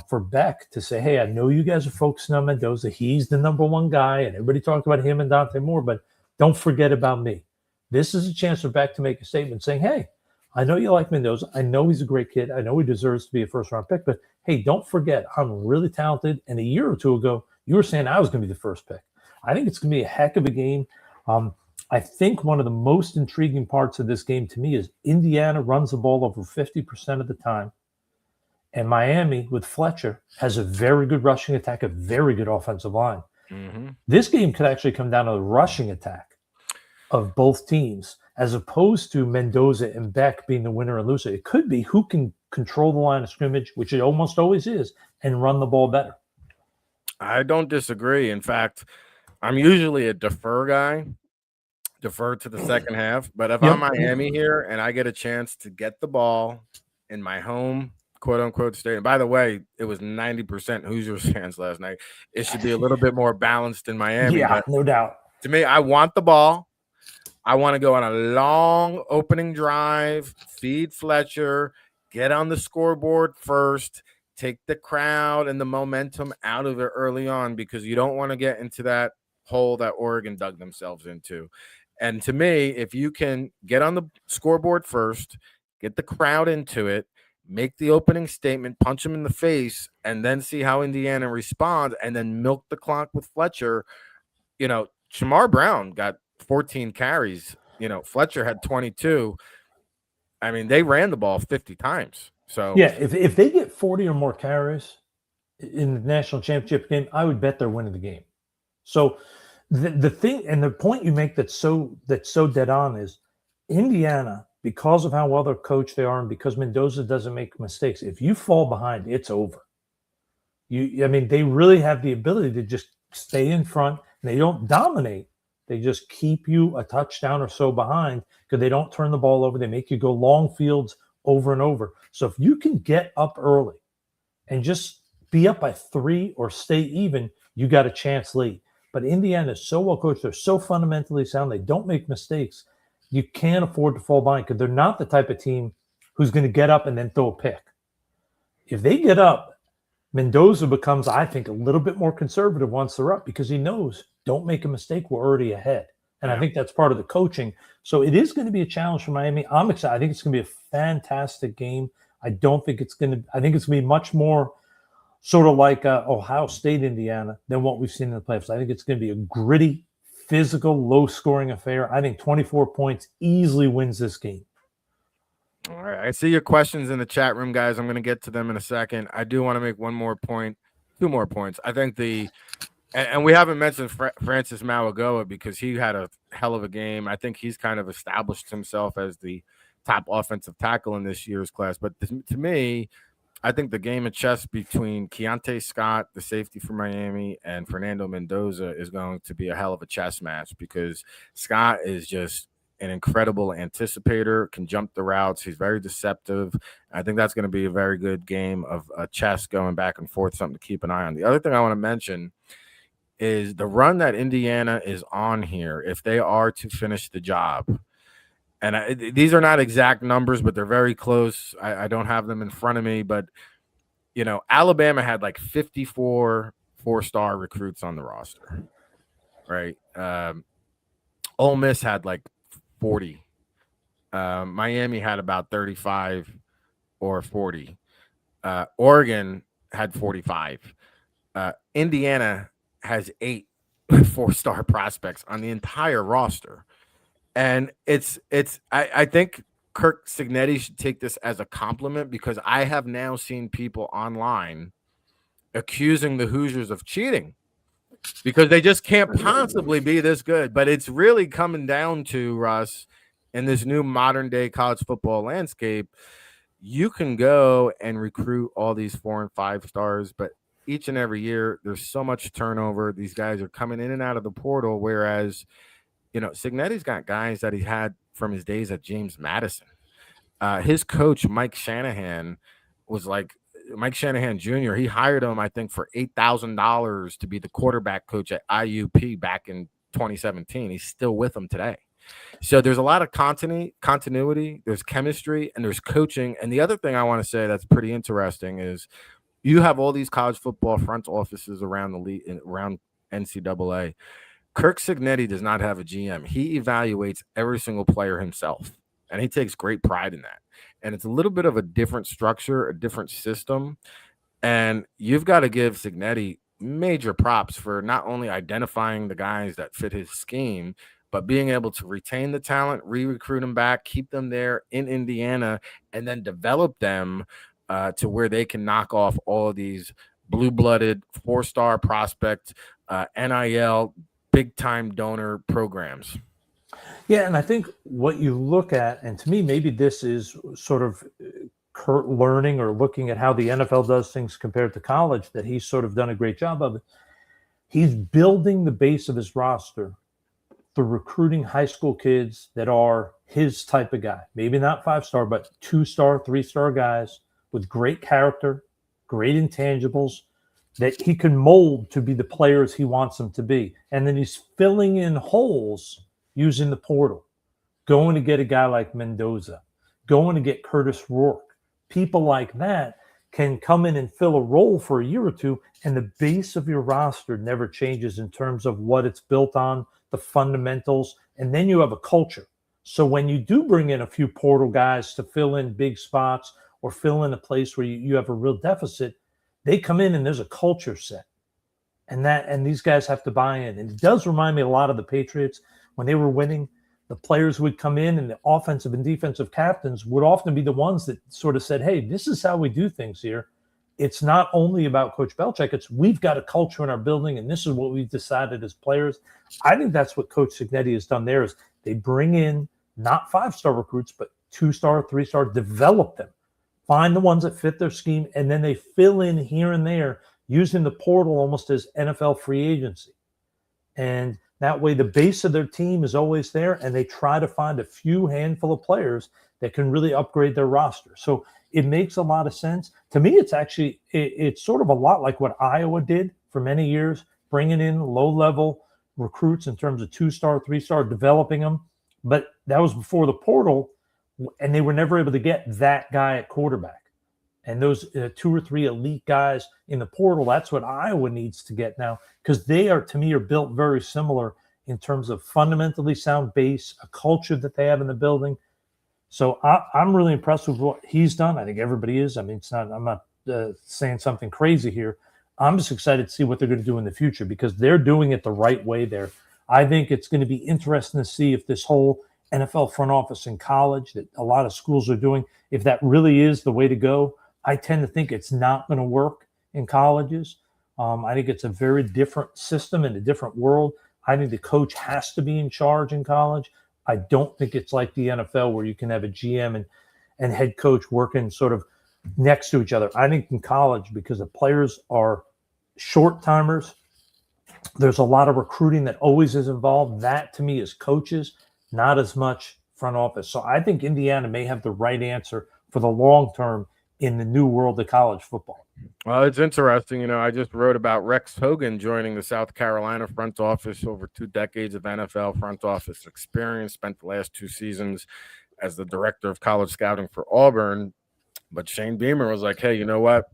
for Beck to say, hey, I know you guys are focusing on Mendoza. He's the number one guy, and everybody talked about him and Dante Moore, but don't forget about me. This is a chance for Beck to make a statement saying, hey, I know you like Mendoza. I know he's a great kid. I know he deserves to be a first-round pick, but hey, don't forget, I'm really talented. And a year or two ago, you were saying I was going to be the first pick. I think it's going to be a heck of a game. I think one of the most intriguing parts of this game to me is Indiana runs the ball over 50% of the time. And Miami, with Fletcher, has a very good rushing attack, a very good offensive line. Mm-hmm. This game could actually come down to the rushing attack of both teams, as opposed to Mendoza and Beck being the winner and loser. It could be who can control the line of scrimmage, which it almost always is, and run the ball better. I don't disagree. In fact, I'm usually a defer guy, defer to the second half. But if I'm Yep. Miami here and I get a chance to get the ball in my home, quote unquote, stadium. By the way, it was 90% Hoosiers fans last night. It should be a little bit more balanced in Miami. Yeah, But no doubt. to me, I want the ball. I want to go on a long opening drive, feed Fletcher, get on the scoreboard first, take the crowd and the momentum out of it early on, because you don't want to get into that hole that Oregon dug themselves into. And to me, if you can get on the scoreboard first, get the crowd into it, make the opening statement, punch them in the face, and then see how Indiana responds, and then milk the clock with Fletcher. Shamar Brown got 14 carries. Fletcher had 22. I mean, they ran the ball 50 times. So Yeah, if they get 40 or more carries in the national championship game, I would bet they're winning the game. So the thing and the point you make that's so dead on is Indiana, because of how well they're coached they are, and because Mendoza doesn't make mistakes, if you fall behind, it's over. I mean, they really have the ability to just stay in front. And they don't dominate. They just keep you a touchdown or so behind because they don't turn the ball over. They make you go long fields over and over. So if you can get up early and just be up by 3 or stay even, you got a chance late. But Indiana is so well coached. They're so fundamentally sound. They don't make mistakes. You can't afford to fall behind because they're not the type of team who's going to get up and then throw a pick. If they get up, Mendoza becomes, I think, a little bit more conservative once they're up because he knows, don't make a mistake, we're already ahead. And I think that's part of the coaching. So it is going to be a challenge for Miami. I'm excited. I think it's going to be a fantastic game. I think it's going to be much more sort of like Ohio State, Indiana than what we've seen in the playoffs. I think it's going to be a gritty, physical, low-scoring affair. I think 24 points easily wins this game. All right. I see your questions in the chat room, guys. I'm going to get to them in a second. I do want to make two more points. I think and we haven't mentioned Francis Mauigoa because he had a hell of a game. I think he's kind of established himself as the top offensive tackle in this year's class. But to me, I think the game of chess between Keontae Scott, the safety for Miami, and Fernando Mendoza is going to be a hell of a chess match because Scott is just an incredible anticipator, can jump the routes. He's very deceptive. I think that's going to be a very good game of chess going back and forth, something to keep an eye on. The other thing I want to mention is the run that Indiana is on here, if they are to finish the job. And these are not exact numbers, but they're very close. I don't have them in front of me, but, Alabama had like 54 four-star recruits on the roster, right? Ole Miss had like 40. Miami had about 35 or 40. Oregon had 45. Indiana has 8 4-star prospects on the entire roster. And I think Kirk Cignetti should take this as a compliment because I have now seen people online accusing the Hoosiers of cheating because they just can't possibly be this good. But it's really coming down to, Russ, in this new modern day college football landscape, you can go and recruit all these 4 and 5 stars, but each and every year there's so much turnover. These guys are coming in and out of the portal, whereas Cignetti's got guys that he had from his days at James Madison. His coach, Mike Shanahan Jr. He hired him, I think, for $8,000 to be the quarterback coach at IUP back in 2017. He's still with them today. So there's a lot of continuity, there's chemistry, and there's coaching. And the other thing I want to say that's pretty interesting is you have all these college football front offices around the league, around NCAA. Kirk Cignetti does not have a GM. He evaluates every single player himself, and he takes great pride in that. And it's a little bit of a different structure, a different system, and you've got to give Cignetti major props for not only identifying the guys that fit his scheme, but being able to retain the talent, re-recruit them back, keep them there in Indiana, and then develop them to where they can knock off all of these blue-blooded, four-star prospect, NIL, big-time donor programs. Yeah, and I think what you look at, and to me, maybe this is sort of learning or looking at how the NFL does things compared to college, that he's sort of done a great job of it. He's building the base of his roster through recruiting high school kids that are his type of guy. Maybe not 5-star, but 2-star, 3-star guys with great character, great intangibles that he can mold to be the players he wants them to be. And then he's filling in holes using the portal, going to get a guy like Mendoza, going to get Curtis Rourke. People like that can come in and fill a role for a year or two, and the base of your roster never changes in terms of what it's built on, the fundamentals, and then you have a culture. So when you do bring in a few portal guys to fill in big spots or fill in a place where you have a real deficit, they come in and there's a culture set. And these guys have to buy in. And it does remind me a lot of the Patriots when they were winning. The players would come in and the offensive and defensive captains would often be the ones that sort of said, hey, this is how we do things here. It's not only about Coach Belichick. It's we've got a culture in our building, and this is what we've decided as players. I think that's what Coach Cignetti has done there is they bring in not 5-star recruits, but 2-star, 3-star, develop them, find the ones that fit their scheme, and then they fill in here and there using the portal almost as NFL free agency. And that way the base of their team is always there, and they try to find a few handful of players that can really upgrade their roster. So it makes a lot of sense. To me, it's sort of a lot like what Iowa did for many years, bringing in low-level recruits in terms of 2-star, 3-star, developing them. But that was before the portal, and they were never able to get that guy at quarterback. And those 2 or 3 elite guys in the portal, that's what Iowa needs to get now, because they are, to me, are built very similar in terms of fundamentally sound base, a culture that they have in the building. So I'm really impressed with what he's done. I think everybody is. I mean, I'm not saying something crazy here. I'm just excited to see what they're going to do in the future because they're doing it the right way there. I think it's going to be interesting to see if this whole NFL front office in college that a lot of schools are doing, if that really is the way to go. I tend to think it's not going to work in colleges. I think it's a very different system and a different world. I think the coach has to be in charge in college. I don't think it's like the NFL where you can have a GM and head coach working sort of next to each other. I think in college, because the players are short timers, there's a lot of recruiting that always is involved. That to me is coaches, not as much front office. So I think Indiana may have the right answer for the long term in the new world of college football. Well, it's interesting. You know, I just wrote about Rex Hogan joining the South Carolina front office, over 2 decades of NFL front office experience, spent the last 2 seasons as the director of college scouting for Auburn. But Shane Beamer was like, hey, you know what?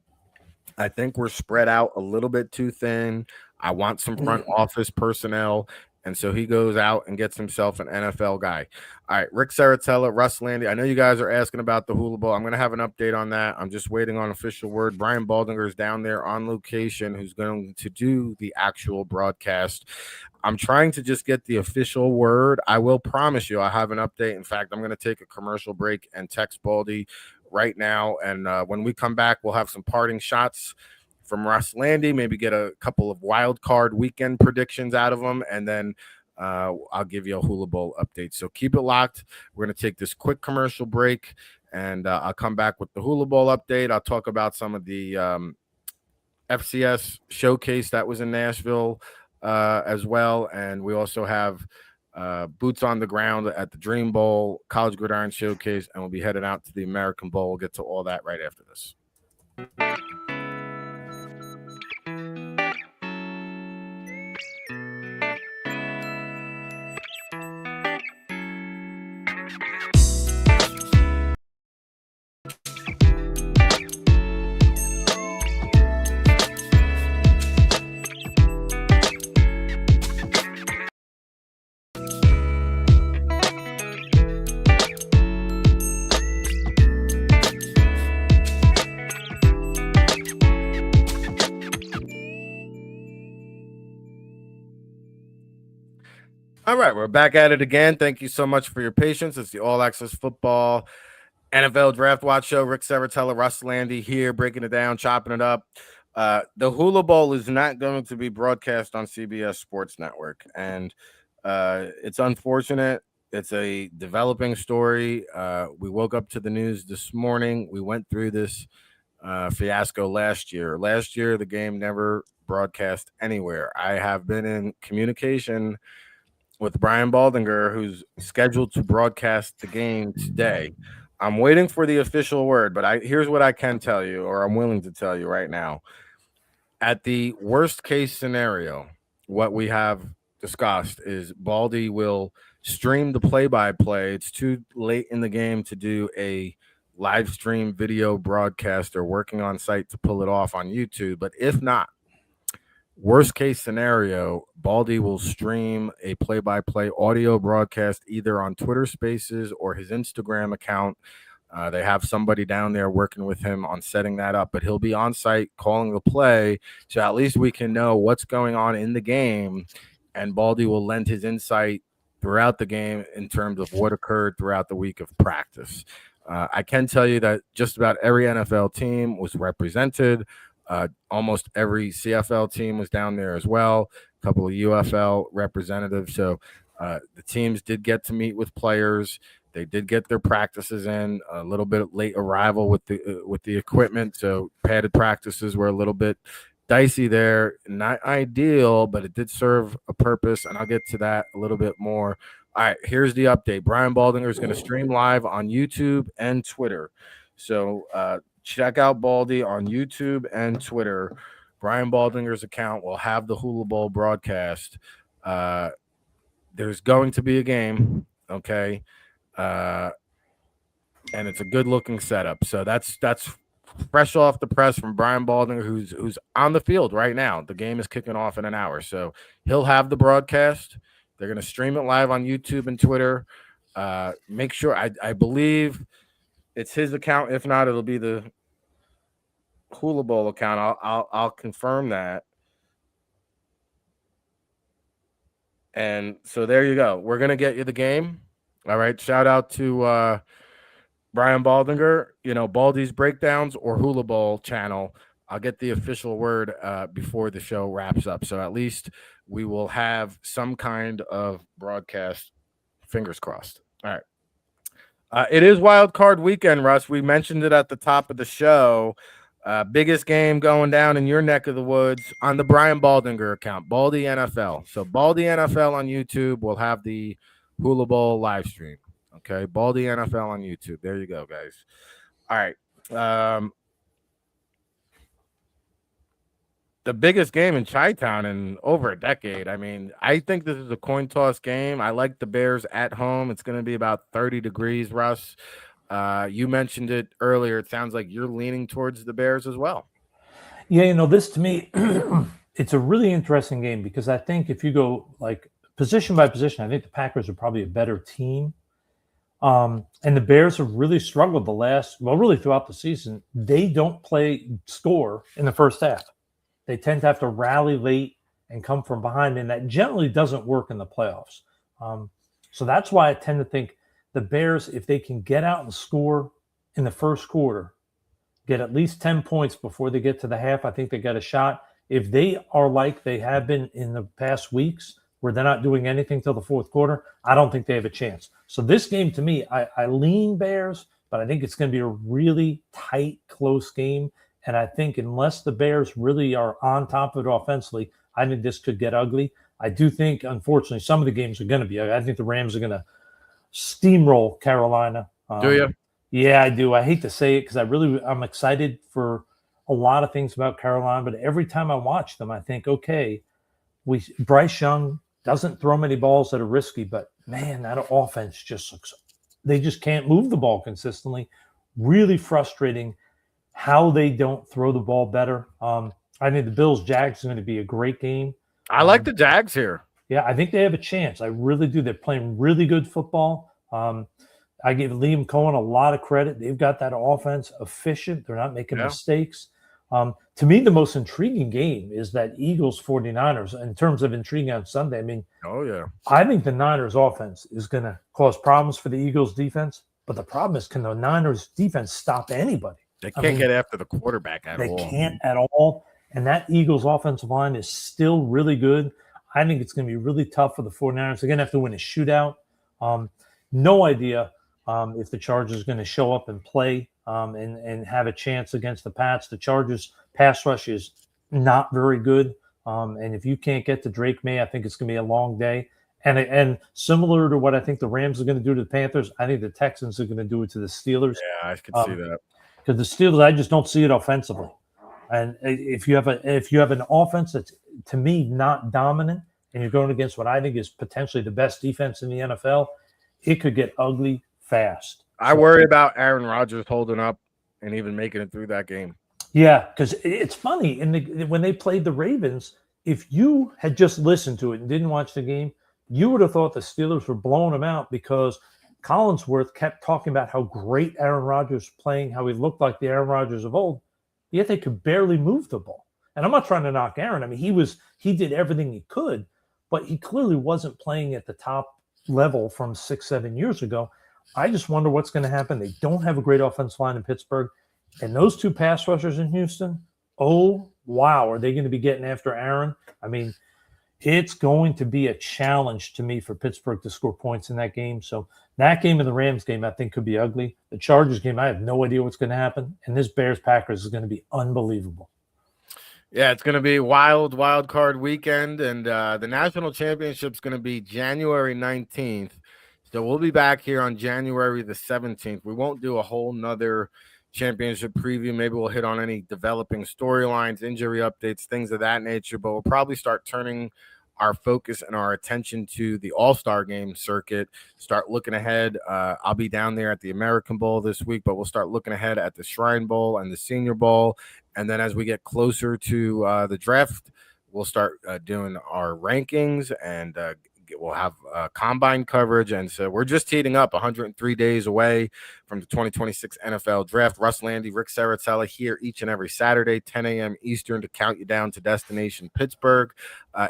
I think we're spread out a little bit too thin. I want some front office personnel. And so he goes out and gets himself an NFL guy. All right, Rick Serritella, Russ Lande. I know you guys are asking about the Hula Bowl. I'm going to have an update on that. I'm just waiting on official word. Brian Baldinger is down there on location who's going to do the actual broadcast. I'm trying to just get the official word. I will promise you I have an update. In fact, I'm going to take a commercial break and text Baldy right now. And when we come back, we'll have some parting shots from Russ Lande, maybe get a couple of wild card weekend predictions out of him, and then I'll give you a Hula Bowl update. So keep it locked. We're going to take this quick commercial break, and I'll come back with the Hula Bowl update. I'll talk about some of the FCS showcase that was in Nashville as well, and we also have boots on the ground at the Dream Bowl, College Gridiron Showcase, and we'll be headed out to the American Bowl. We'll get to all that right after this. All right, we're back at it again. Thank you so much for your patience. It's the All Access Football NFL Draft Watch Show. Rick Serritella, Russ Lande here, breaking it down, chopping it up. The Hula Bowl is not going to be broadcast on CBS Sports Network, and it's unfortunate. It's a developing story. We woke up to the news this morning. We went through this fiasco last year. Last year, the game never broadcast anywhere. I have been in communication with Brian Baldinger, who's scheduled to broadcast the game today. I'm waiting for the official word, but here's what I can tell you, or I'm willing to tell you right now. At the worst case scenario, what we have discussed is Baldy will stream the play-by-play. It's too late in the game to do a live stream video broadcast. They're working on site to pull it off on YouTube, but if not, worst case scenario, Baldy will stream a play-by-play audio broadcast either on Twitter Spaces or his Instagram account. They have somebody down there working with him on setting that up, but he'll be on site calling the play, so at least we can know what's going on in the game, and Baldy will lend his insight throughout the game in terms of what occurred throughout the week of practice. I can tell you that just about every NFL team was represented. Almost every CFL team was down there as well. A couple of UFL representatives. So the teams did get to meet with players. They did get their practices in. A little bit late arrival with the equipment, so padded practices were a little bit dicey there. Not ideal, but it did serve a purpose, and I'll get to that a little bit more. All right, here's the update. Brian Baldinger is going to stream live on YouTube and Twitter. So check out Baldy on YouTube and Twitter. Brian Baldinger's account will have the Hula Bowl broadcast. There's going to be a game, okay? And it's a good-looking setup. So that's fresh off the press from Brian Baldinger, who's on the field right now. The game is kicking off in an hour. So he'll have the broadcast. They're going to stream it live on YouTube and Twitter. Make sure, I believe it's his account. If not, it'll be the Hula Bowl account. I'll confirm that. And so there you go. We're gonna get you the game. All right. Shout out to Brian Baldinger. You know, Baldy's Breakdowns or Hula Bowl channel. I'll get the official word before the show wraps up. So at least we will have some kind of broadcast. Fingers crossed. All right. It is Wild Card Weekend, Russ. We mentioned it at the top of the show. Biggest game going down in your neck of the woods on the Brian Baldinger account, Baldy NFL. So Baldy NFL on YouTube will have the Hula Bowl live stream. Okay, Baldy NFL on YouTube. There you go, guys. All right. The biggest game in Chi-Town in over a decade. I mean, I think this is a coin toss game. I like the Bears at home. It's going to be about 30 degrees, Russ. You mentioned it earlier. It sounds like you're leaning towards the Bears as well. Yeah, you know, this to me, it's a really interesting game because I think if you go like position by position, I think the Packers are probably a better team. And the Bears have really struggled really throughout the season. They don't play score in the first half. They tend to have to rally late and come from behind, and that generally doesn't work in the playoffs. So that's why I tend to think the Bears, if they can get out and score in the first quarter, get at least 10 points before they get to the half, I think they got a shot. If they are like they have been in the past weeks, where they're not doing anything till the fourth quarter, I don't think they have a chance. So this game, to me, I lean Bears, but I think it's going to be a really tight, close game. And I think unless the Bears really are on top of it offensively, I think this could get ugly. I do think, unfortunately, some of the games are going to be. I think the Rams are going to steamroll Carolina. Do you? Yeah, I do. I hate to say it because I'm excited for a lot of things about Carolina, but every time I watch them, I think, okay, Bryce Young doesn't throw many balls that are risky, but man, that offense they just can't move the ball consistently. Really frustrating how they don't throw the ball better. I think the Bills-Jags is going to be a great game. I like the Jags here. Yeah, I think they have a chance. I really do. They're playing really good football. I give Liam Cohen a lot of credit. They've got that offense efficient. They're not making mistakes. To me, the most intriguing game is that Eagles 49ers in terms of intriguing on Sunday. I mean, Oh, yeah. I think the Niners offense is going to cause problems for the Eagles defense. But the problem is, can the Niners defense stop anybody? They can't get after the quarterback at They all. can't at all. And that Eagles offensive line is still really good. I think it's going to be really tough for the 49ers. They're going to have to win a shootout. No idea if the Chargers are going to show up and play and have a chance against the Pats. The Chargers pass rush is not very good. And if you can't get to Drake May, I think it's going to be a long day. And similar to what I think the Rams are going to do to the Panthers, I think the Texans are going to do it to the Steelers. Yeah, I could see that. Because the Steelers, I just don't see it offensively. And if you have an offense that's, to me, not dominant, and you're going against what I think is potentially the best defense in the NFL, it could get ugly fast. I worry about Aaron Rodgers holding up and even making it through that game. Yeah, because it's funny. When they played the Ravens, if you had just listened to it and didn't watch the game, you would have thought the Steelers were blowing them out because Collinsworth kept talking about how great Aaron Rodgers was playing, how he looked like the Aaron Rodgers of old, yet they could barely move the ball. And I'm not trying to knock Aaron. I mean, he did everything he could, but he clearly wasn't playing at the top level from 6-7 years ago. I just wonder what's going to happen. They don't have a great offensive line in Pittsburgh. And those two pass rushers in Houston, oh, wow, are they going to be getting after Aaron? I mean, it's going to be a challenge to me for Pittsburgh to score points in that game. So that game and the Rams game, I think, could be ugly. The Chargers game, I have no idea what's going to happen. And this Bears-Packers is going to be unbelievable. Yeah, it's going to be wild card weekend. And the national championship is going to be January 19th. So we'll be back here on January the 17th. We won't do a whole nother championship preview. Maybe we'll hit on any developing storylines, injury updates, things of that nature, but we'll probably start turning our focus and our attention to the All-Star game circuit, start looking ahead. I'll be down there at the American Bowl this week, but we'll start looking ahead at the Shrine Bowl and the Senior Bowl. And then as we get closer to the draft, we'll start doing our rankings and we'll have combine coverage. And so we're just heating up 103 days away from the 2026 NFL draft. Russ, Lande, Rick Serritella here each and every Saturday, 10 a.m. Eastern to count you down to destination Pittsburgh.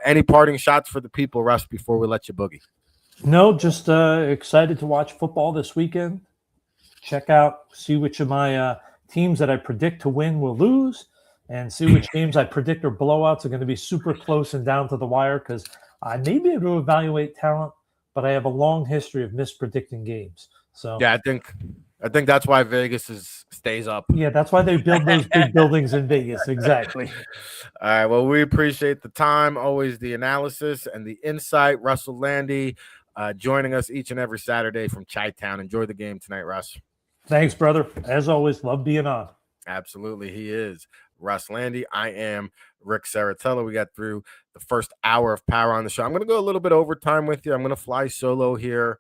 Any parting shots for the people, Russ, before we let you boogie? No, just excited to watch football this weekend. Check out, see which of my teams that I predict to win will lose, and see which games I predict are blowouts are going to be super close and down to the wire, because I may be able to evaluate talent, but I have a long history of mispredicting games. So yeah, I think that's why Vegas stays up. Yeah, that's why they build those big buildings in Vegas. Exactly. All right. Well, we appreciate the time, always the analysis and the insight. Russell Lande joining us each and every Saturday from Chi-Town. Enjoy the game tonight, Russ. Thanks, brother. As always, love being on. Absolutely. He is Russ Lande. I am Rick Serritella. We got through the first hour of power on the show. I'm going to go a little bit overtime with you. I'm going to fly solo here,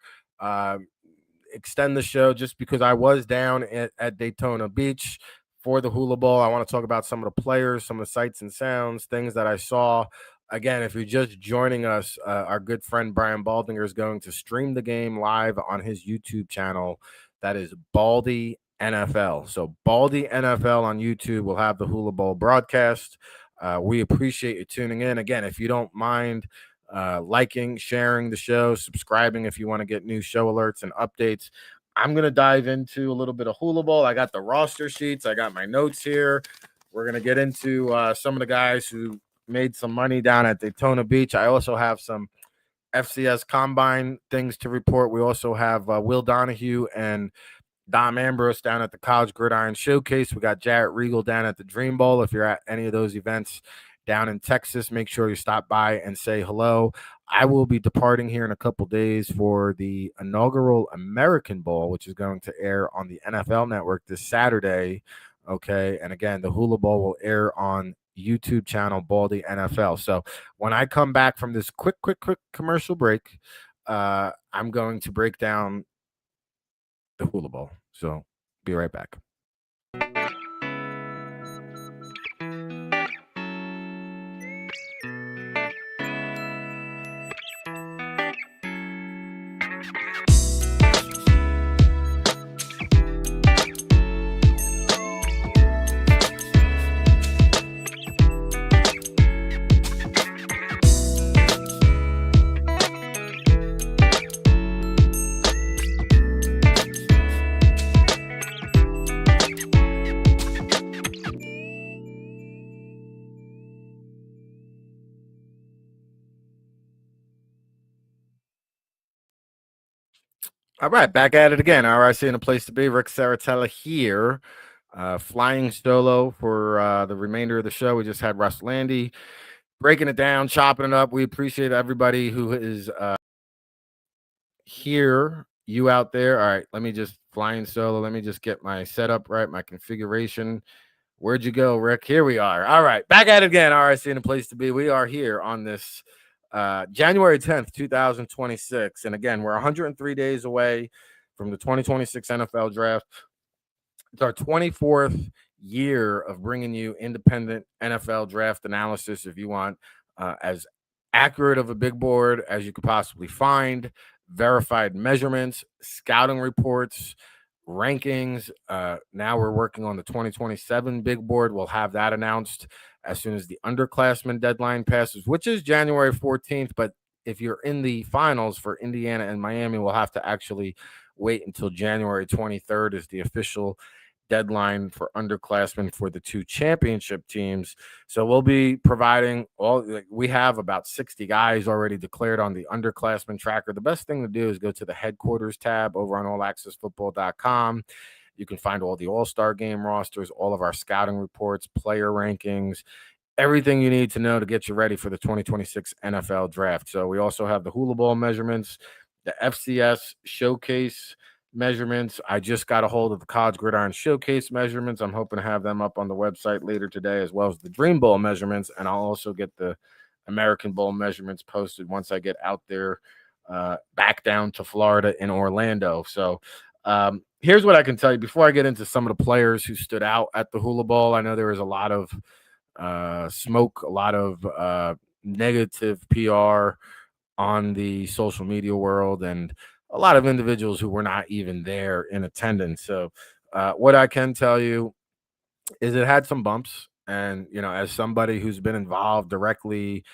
extend the show just because I was down at Daytona Beach for the Hula Bowl. I want to talk about some of the players, some of the sights and sounds, things that I saw. Again, if you're just joining us, our good friend Brian Baldinger is going to stream the game live on his YouTube channel. That is Baldy NFL. So Baldy NFL on YouTube will have the Hula Bowl broadcast. We appreciate you tuning in. Again, if you don't mind liking, sharing the show, subscribing if you want to get new show alerts and updates. I'm going to dive into a little bit of Hula Bowl. I got the roster sheets. I got my notes here. We're going to get into some of the guys who made some money down at Daytona Beach. I also have some FCS Combine things to report. We also have Will Donahue and Dom Ambrose down at the College Gridiron Showcase. We got Jarrett Regal down at the Dream Bowl. If you're at any of those events down in Texas, make sure you stop by and say hello. I will be departing here in a couple days for the inaugural American Bowl, which is going to air on the NFL Network this Saturday. Okay, and again, the Hula Bowl will air on YouTube channel Baldy NFL. So when I come back from this quick commercial break, I'm going to break down the Hula Bowl. So be right back. All right, back at it again. RIC in a place to be. Rick Serritella here, flying solo for the remainder of the show. We just had Russ Lande breaking it down, chopping it up. We appreciate everybody who is here. You out there. All right, let me just flying solo. Let me just get my setup right, my configuration. Where'd you go, Rick? Here we are. All right, back at it again. RIC in a place to be. We are here on this January 10th, 2026. And again, we're 103 days away from the 2026 NFL draft. It's our 24th year of bringing you independent NFL draft analysis. If you want as accurate of a big board as you could possibly find, verified measurements, scouting reports, rankings. Now we're working on the 2027 big board. We'll have that announced as soon as the underclassmen deadline passes, which is January 14th. But if you're in the finals for Indiana and Miami, we'll have to actually wait until January 23rd is the official deadline for underclassmen for the two championship teams. So we'll be providing we have about 60 guys already declared on the underclassmen tracker. The best thing to do is go to the headquarters tab over on allaccessfootball.com. You can find all the all-star game rosters, all of our scouting reports, player rankings, everything you need to know to get you ready for the 2026 NFL draft. So we also have the hula ball measurements, the FCS showcase measurements. I just got a hold of the College Gridiron Showcase measurements. I'm hoping to have them up on the website later today, as well as the Dream Bowl measurements. And I'll also get the American Bowl measurements posted once I get out there back down to Florida in Orlando. So here's what I can tell you before I get into some of the players who stood out at the Hula Bowl. I know there was a lot of smoke, a lot of negative PR on the social media world, and a lot of individuals who were not even there in attendance. So what I can tell you is it had some bumps. And, as somebody who's been involved directly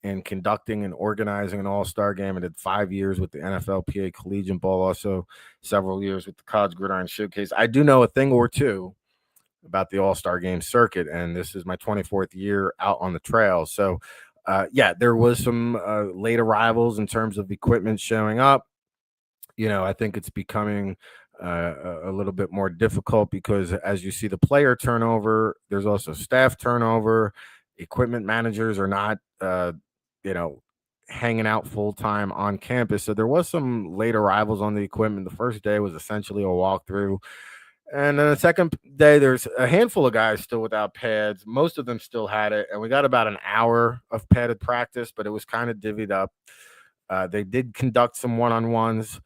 in conducting and organizing an all-star game, and did 5 years with the NFLPA Collegiate Bowl, also several years with the College Gridiron Showcase, I do know a thing or two about the all-star game circuit. And this is my 24th year out on the trail. So there was some late arrivals in terms of equipment showing up. I think it's becoming a little bit more difficult because as you see the player turnover, there's also staff turnover. Equipment managers are not, hanging out full time on campus. So there was some late arrivals on the equipment. The first day was essentially a walkthrough. And then the second day, there's a handful of guys still without pads. Most of them still had it. And we got about an hour of padded practice, but it was kind of divvied up. They did conduct some one-on-ones.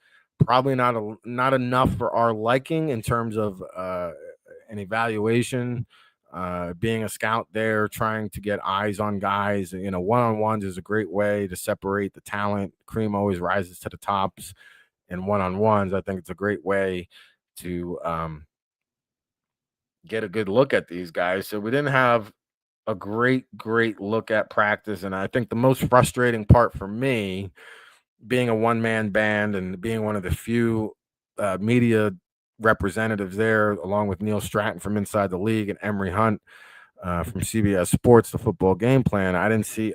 Probably not enough for our liking in terms of an evaluation. Being a scout there, trying to get eyes on guys, one-on-ones is a great way to separate the talent. Cream always rises to the tops in one-on-ones. I think it's a great way to get a good look at these guys. So we didn't have a great look at practice. And I think the most frustrating part for me, being a one-man band and being one of the few media representatives there, along with Neil Stratton from Inside the League and Emery Hunt from CBS Sports, the football game plan, I didn't see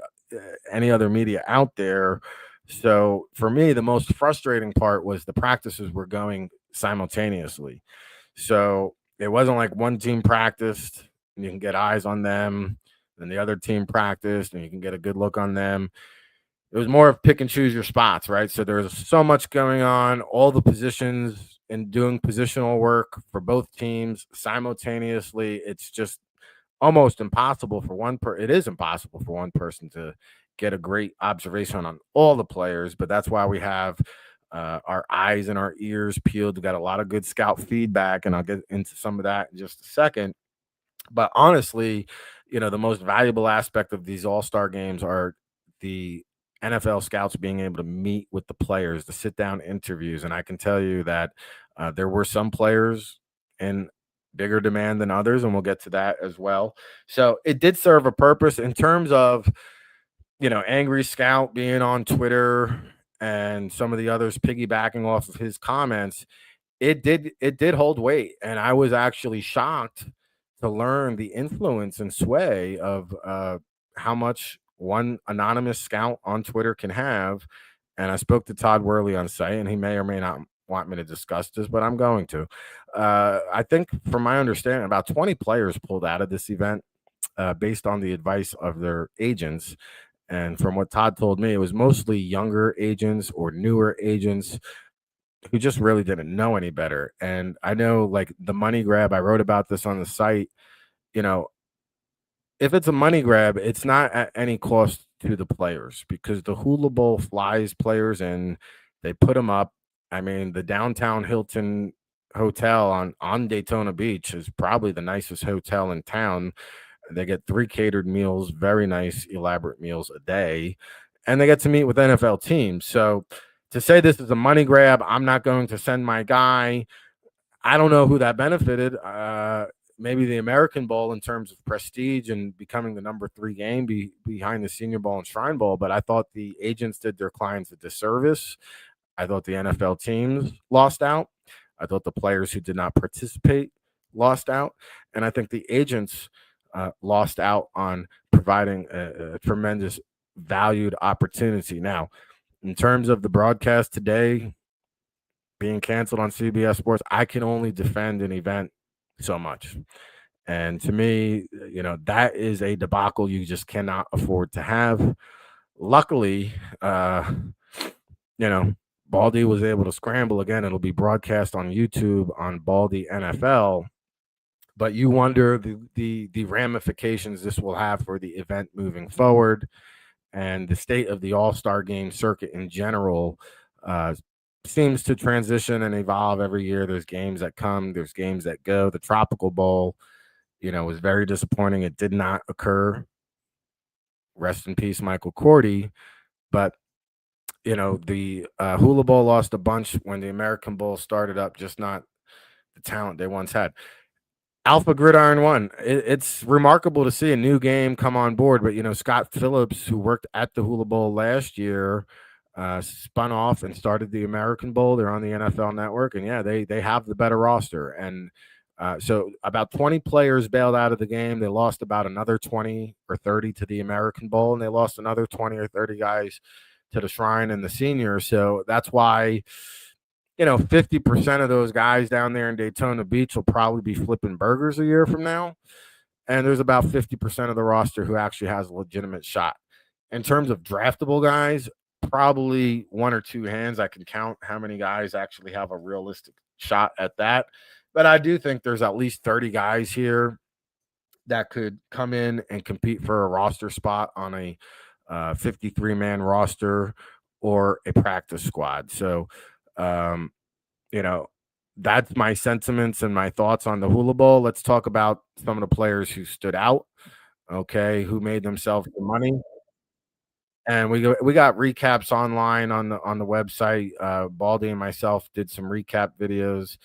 any other media out there. So for me, the most frustrating part was the practices were going simultaneously. So it wasn't like one team practiced and you can get eyes on them, and the other team practiced and you can get a good look on them. It was more of pick and choose your spots, right? So there's so much going on, all the positions and doing positional work for both teams simultaneously. It's just almost impossible for it is impossible for one person to get a great observation on all the players. But that's why we have our eyes and our ears peeled. We got a lot of good scout feedback, and I'll get into some of that in just a second. But honestly, the most valuable aspect of these all-star games are the NFL scouts being able to meet with the players, the sit-down interviews. And I can tell you that there were some players in bigger demand than others, and we'll get to that as well. So it did serve a purpose in terms of, Angry Scout being on Twitter and some of the others piggybacking off of his comments. It did hold weight, and I was actually shocked to learn the influence and sway of how much one anonymous scout on Twitter can have. And I spoke to Todd Worley on site, and he may or may not want me to discuss this, but I'm going to. I think, from my understanding, about 20 players pulled out of this event based on the advice of their agents. And from what Todd told me, it was mostly younger agents or newer agents who just really didn't know any better. And I know, like, the money grab, I wrote about this on the site. You know, if it's a money grab, it's not at any cost to the players because the Hula Bowl flies players in, they put them up. I mean, the downtown Hilton hotel on Daytona Beach is probably the nicest hotel in town. They get 3 catered meals, very nice, elaborate meals a day, and they get to meet with NFL teams. So to say this is a money grab, I'm not going to send my guy. I don't know who that benefited. Maybe the American Bowl in terms of prestige and becoming the number 3 game behind the Senior Bowl and Shrine Bowl. But I thought the agents did their clients a disservice. I thought the NFL teams lost out. I thought the players who did not participate lost out. And I think the agents lost out on providing a tremendous valued opportunity. Now, in terms of the broadcast today being canceled on CBS Sports, I can only defend an event so much. And to me, that is a debacle you just cannot afford to have. Luckily, Baldy was able to scramble again. It'll be broadcast on YouTube on Baldy NFL. But you wonder the ramifications this will have for the event moving forward, and the state of the All-Star game circuit in general seems to transition and evolve every year. There's games that come, there's games that go. The Tropical Bowl, was very disappointing. It did not occur. Rest in peace, Michael Cordy. But the Hula Bowl lost a bunch when the American Bowl started up, just not the talent they once had. Alpha Gridiron won. It's remarkable to see a new game come on board, but Scott Phillips, who worked at the Hula Bowl last year, spun off and started the American Bowl. They're on the NFL Network, and yeah, they have the better roster. And so about 20 players bailed out of the game. They lost about another 20 or 30 to the American Bowl, and they lost another 20 or 30 guys to the Shrine and the Senior. So that's why 50% of those guys down there in Daytona Beach will probably be flipping burgers a year from now. And there's about 50% of the roster who actually has a legitimate shot. In terms of draftable guys, probably 1 or 2 hands I can count how many guys actually have a realistic shot at that. But I do think there's at least 30 guys here that could come in and compete for a roster spot on a 53-man roster or a practice squad. So, that's my sentiments and my thoughts on the Hula Bowl. Let's talk about some of the players who stood out, who made themselves the money. And we got recaps online on the website. Baldy and myself did some recap videos.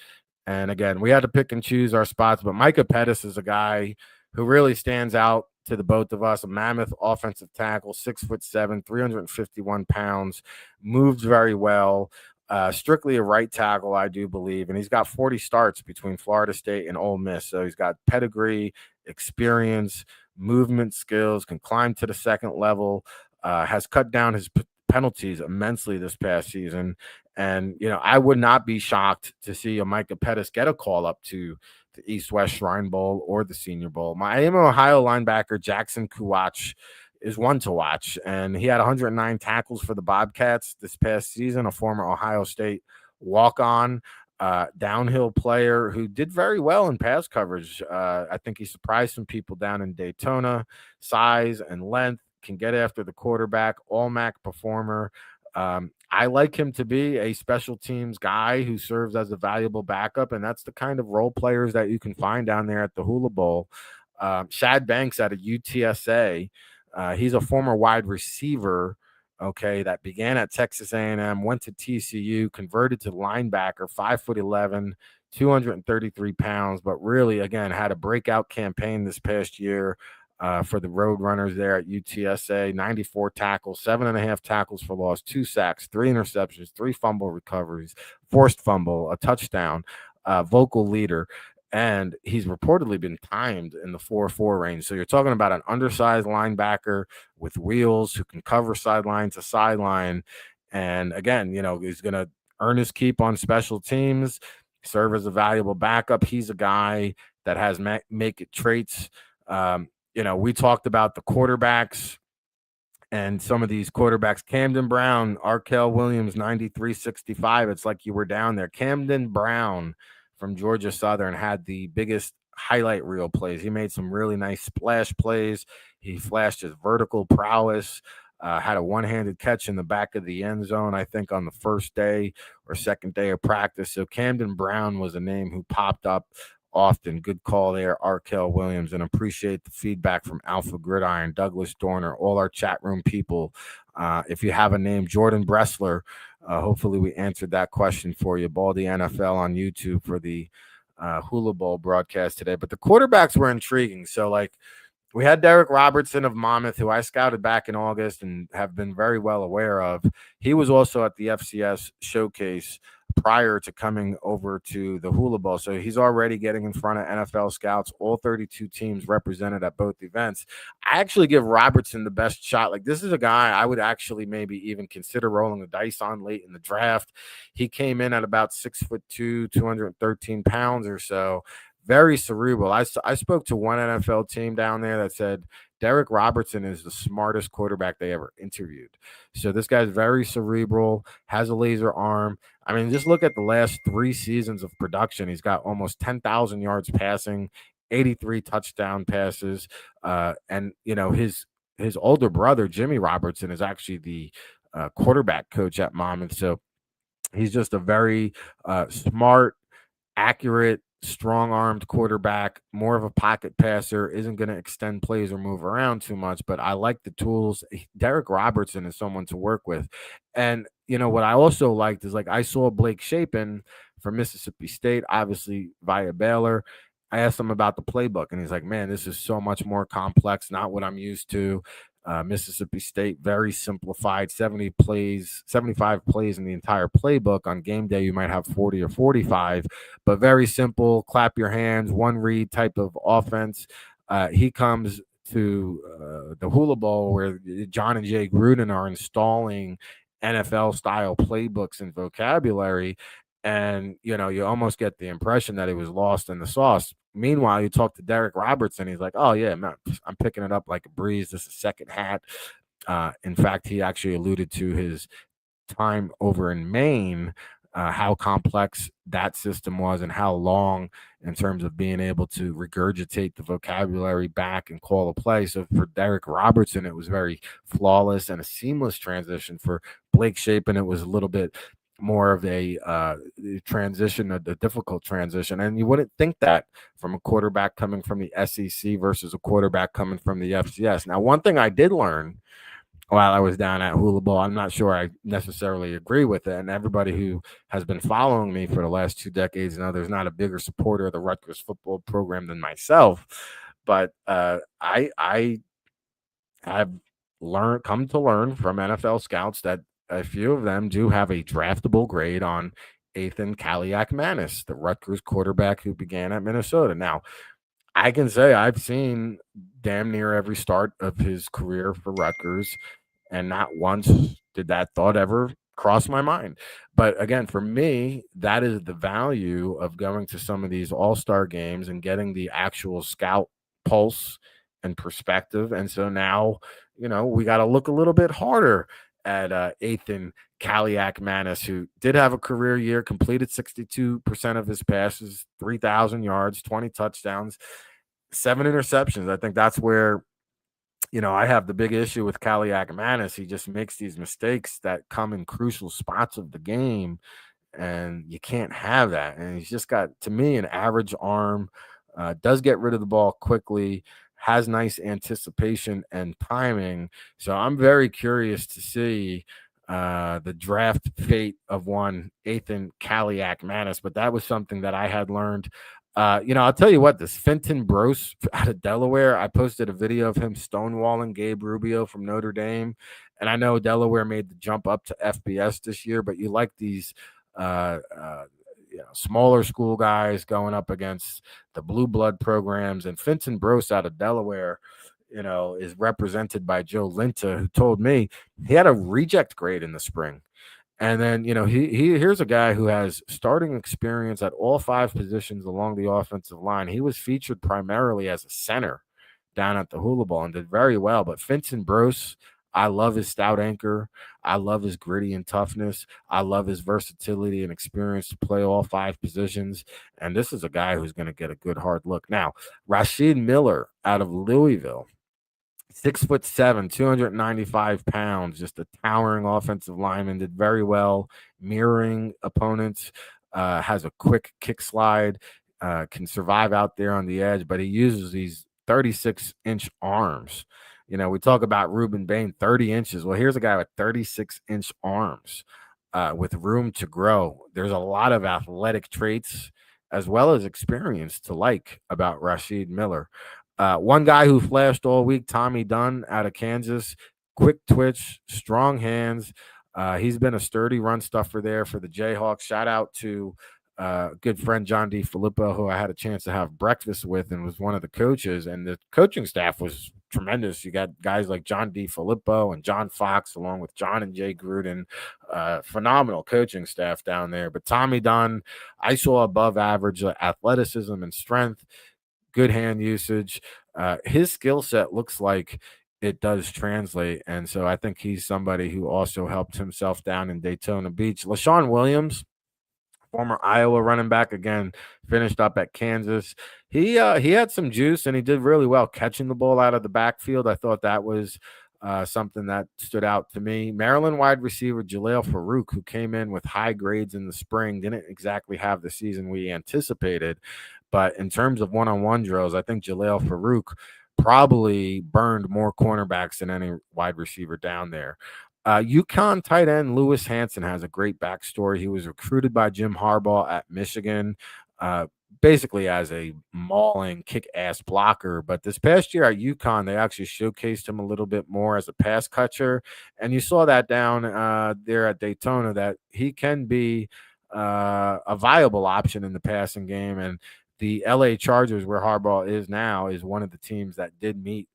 And again, we had to pick and choose our spots, but Micah Pettis is a guy who really stands out to the both of us. A mammoth offensive tackle, 6'7", 351 pounds, moves very well. Strictly a right tackle, I do believe, and he's got 40 starts between Florida State and Ole Miss. So he's got pedigree, experience, movement skills, can climb to the second level, has cut down his penalties immensely this past season. And, I would not be shocked to see a Micah Pettis get a call up to the East-West Shrine Bowl or the Senior Bowl. Miami, Ohio linebacker Jackson Kuwach is one to watch, and he had 109 tackles for the Bobcats this past season, a former Ohio State walk-on downhill player who did very well in pass coverage. I think he surprised some people down in Daytona. Size and length, can get after the quarterback, all-MAC performer. I like him to be a special teams guy who serves as a valuable backup, and that's the kind of role players that you can find down there at the Hula Bowl. Shad Banks out of UTSA, he's a former wide receiver, that began at Texas A&M, went to TCU, converted to linebacker, 5'11", 233 pounds, but really, again, had a breakout campaign this past year for the Roadrunners there at UTSA. 94 tackles, 7.5 tackles for loss, 2 sacks, 3 interceptions, 3 fumble recoveries, forced fumble, a touchdown, vocal leader. And he's reportedly been timed in the 4.4 range. So you're talking about an undersized linebacker with wheels who can cover sideline to sideline. And again, he's going to earn his keep on special teams, serve as a valuable backup. He's a guy that has make it traits. We talked about the quarterbacks and some of these quarterbacks. Camden Brown, Arkell Williams, 93-65. It's like you were down there. Camden Brown from Georgia Southern had the biggest highlight reel plays. He made some really nice splash plays. He flashed his vertical prowess. Had a one-handed catch in the back of the end zone, I think, on the first day or second day of practice. So Camden Brown was a name who popped up often. Good call there, Arkell Williams, and appreciate the feedback from Alpha Gridiron, Douglas Dorner, all our chat room people. If you have a name, Jordan Bressler, hopefully we answered that question for you. Baldy NFL on YouTube for the Hula Bowl broadcast today. But the quarterbacks were intriguing. So, like, we had Derek Robertson of Monmouth, who I scouted back in August and have been very well aware of. He was also at the FCS showcase prior to coming over to the Hula Bowl. So he's already getting in front of NFL scouts, all 32 teams represented at both events. I actually give Robertson the best shot. Like, this is a guy I would actually maybe even consider rolling the dice on late in the draft. He came in at about 6'2", 213 pounds or so. Very cerebral. I spoke to one NFL team down there that said Derek Robertson is the smartest quarterback they ever interviewed. So this guy's very cerebral, has a laser arm. I mean, just look at the last 3 seasons of production. He's got almost 10,000 yards passing, 83 touchdown passes. And, his older brother, Jimmy Robertson, is actually the quarterback coach at Monmouth. So he's just a very smart, accurate, strong-armed quarterback, more of a pocket passer, isn't going to extend plays or move around too much, but I like the tools. Derek Robertson is someone to work with. And, what I also liked is, like, I saw Blake Shapen from Mississippi State, obviously via Baylor. I asked him about the playbook, and he's like, man, this is so much more complex, not what I'm used to. Mississippi State, very simplified, 75 plays in the entire playbook. On game day, you might have 40 or 45, but very simple, clap your hands, one read type of offense. He comes to the Hula Bowl where John and Jay Gruden are installing NFL-style playbooks and vocabulary, and, you almost get the impression that he was lost in the sauce. Meanwhile, you talk to Derek Robertson, he's like, oh, yeah, man, I'm picking it up like a breeze. This is second hat. In fact, he actually alluded to his time over in Maine, how complex that system was and how long in terms of being able to regurgitate the vocabulary back and call a play. So for Derek Robertson, it was very flawless and a seamless transition. For Blake Shapen, it was a little bit more of a transition, a difficult transition. And you wouldn't think that from a quarterback coming from the SEC versus a quarterback coming from the FCS. Now, one thing I did learn while I was down at Hula Bowl, I'm not sure I necessarily agree with it, and everybody who has been following me for the last 2 decades know there's not a bigger supporter of the Rutgers football program than myself. But I have come to learn from NFL scouts that a few of them do have a draftable grade on Ethan Kaliak-Manis, the Rutgers quarterback who began at Minnesota. Now, I can say I've seen damn near every start of his career for Rutgers, and not once did that thought ever cross my mind. But again, for me, that is the value of going to some of these all-star games and getting the actual scout pulse and perspective. And so now, we got to look a little bit harder at Ethan Kaliak-Manis, who did have a career year, completed 62% of his passes, 3,000 yards, 20 touchdowns, 7 interceptions. I think that's where, I have the big issue with Kaliak-Manis. He just makes these mistakes that come in crucial spots of the game, and you can't have that. And he's just got, to me, an average arm, does get rid of the ball quickly, has nice anticipation and timing. So I'm very curious to see the draft fate of one Ethan Kaliak-Manis, but that was something that I had learned. I'll tell you what, this Fenton Brose out of Delaware, I posted a video of him stonewalling Gabe Rubio from Notre Dame. And I know Delaware made the jump up to FBS this year, but you like these smaller school guys going up against the blue blood programs. And Fenton Brose out of Delaware, is represented by Joe Linta, who told me he had a reject grade in the spring. And then, he here's a guy who has starting experience at all five positions along the offensive line. He was featured primarily as a center down at the Hula Bowl and did very well. But Vincent Brose, I love his stout anchor. I love his gritty and toughness. I love his versatility and experience to play all five positions. And this is a guy who's going to get a good hard look. Now, Rashid Miller out of Louisville. 6'7", 295 pounds, just a towering offensive lineman. Did very well, mirroring opponents. Has a quick kick slide. Can survive out there on the edge, but he uses these 36-inch arms. We talk about Reuben Bain, 30 inches. Well, here's a guy with 36-inch arms, with room to grow. There's a lot of athletic traits as well as experience to like about Rashid Miller. One guy who flashed all week, Tommy Dunn out of Kansas, quick twitch, strong hands. He's been a sturdy run stuffer there for the Jayhawks. Shout out to good friend John D. Filippo, who I had a chance to have breakfast with and was one of the coaches. And the coaching staff was tremendous. You got guys like John D. Filippo and John Fox, along with John and Jay Gruden. Phenomenal coaching staff down there. But Tommy Dunn, I saw above average athleticism and strength, good hand usage. His skill set looks like it does translate. And so I think he's somebody who also helped himself down in Daytona Beach. LaShawn Williams, former Iowa running back, again, finished up at Kansas. He had some juice and he did really well catching the ball out of the backfield. I thought that was something that stood out to me. Maryland wide receiver Jaleel Farouk, who came in with high grades in the spring, didn't exactly have the season we anticipated. But in terms of one-on-one drills, I think Jaleel Farouk probably burned more cornerbacks than any wide receiver down there. UConn tight end Lewis Hanson has a great backstory. He was recruited by Jim Harbaugh at Michigan, basically as a mauling, kick-ass blocker. But this past year at UConn, they actually showcased him a little bit more as a pass catcher. And you saw that down there at Daytona, that he can be a viable option in the passing game. And the LA Chargers, where Harbaugh is now, is one of the teams that did meet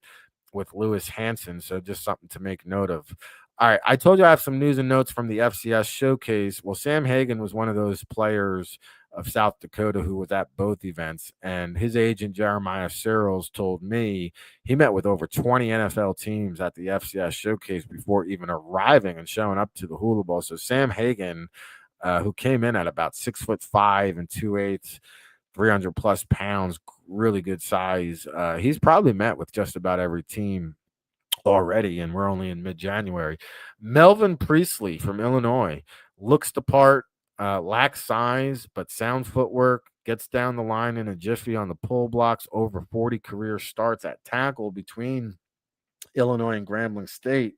with Lewis Hanson. So just something to make note of. All right, I told you I have some news and notes from the FCS showcase. Well, Sam Hagan was one of those players of South Dakota who was at both events, and his agent Jeremiah Searles told me he met with over 20 NFL teams at the FCS showcase before even arriving and showing up to the Hula Bowl. So Sam Hagan, who came in at about 6'5" and 2/8, 300 plus pounds, really good size. He's probably met with just about every team already, and we're only in mid-January. Melvin Priestley from Illinois looks the part, lacks size, but sound footwork, gets down the line in a jiffy on the pull blocks, over 40 career starts at tackle between Illinois and Grambling State.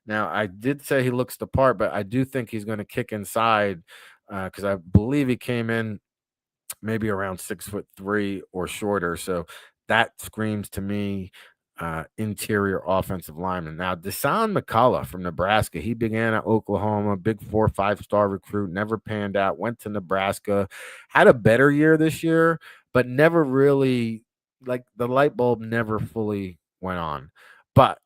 Now, I did say he looks the part, but I do think he's going to kick inside because I believe he came in maybe around 6'3" or shorter. So that screams to me interior offensive lineman. Now, Desan McCullough from Nebraska, he began at Oklahoma, big 4 5-star recruit, never panned out, went to Nebraska, had a better year this year, but never really, like, the light bulb never fully went on. But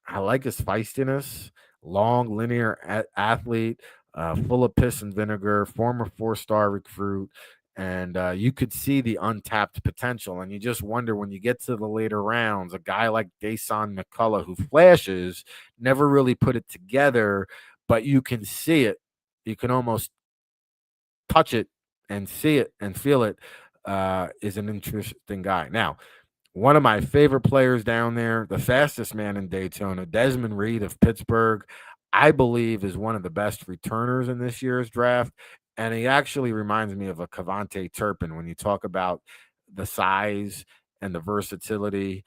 I like his feistiness, long, linear athlete, full of piss and vinegar, former 4-star recruit. And you could see the untapped potential. And you just wonder, when you get to the later rounds, a guy like Desan McCullough, who flashes, never really put it together, but you can see it. You can almost touch it and see it and feel it, is an interesting guy. Now, one of my favorite players down there, the fastest man in Daytona, Desmond Reed of Pittsburgh, I believe is one of the best returners in this year's draft. And he actually reminds me of a Cavante Turpin when you talk about the size and the versatility.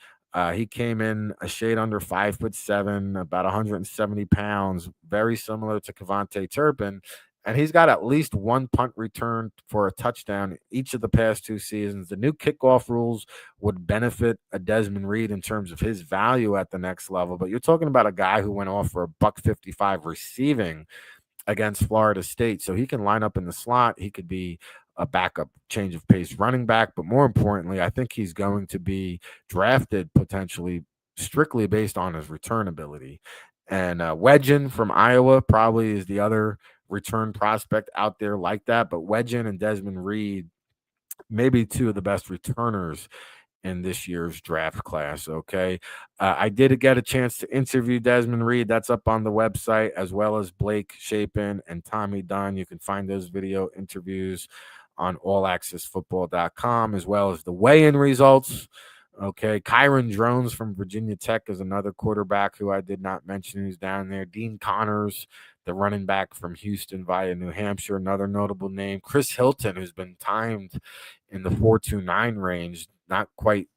He came in a shade under 5'7", about 170 pounds, very similar to Cavante Turpin. And he's got at least one punt return for a touchdown each of the past 2 seasons. The new kickoff rules would benefit a Desmond Reed in terms of his value at the next level. But you're talking about a guy who went off for $155 receiving against Florida State. So he can line up in the slot. He could be a backup change of pace running back. But more importantly, I think he's going to be drafted potentially strictly based on his return ability. And Wedgen from Iowa probably is the other return prospect out there like that. But Wedgen and Desmond Reed, maybe two of the best returners in this year's draft class. Okay. I did get a chance to interview Desmond Reed. That's up on the website, as well as Blake Shapen and Tommy Dunn. You can find those video interviews on allaccessfootball.com, as well as the weigh-in results. Okay. Kyron Drones from Virginia Tech is another quarterback who I did not mention who's down there. Dean Connors, the running back from Houston via New Hampshire, another notable name. Chris Hilton, who's been timed in the 4.29 range, not quite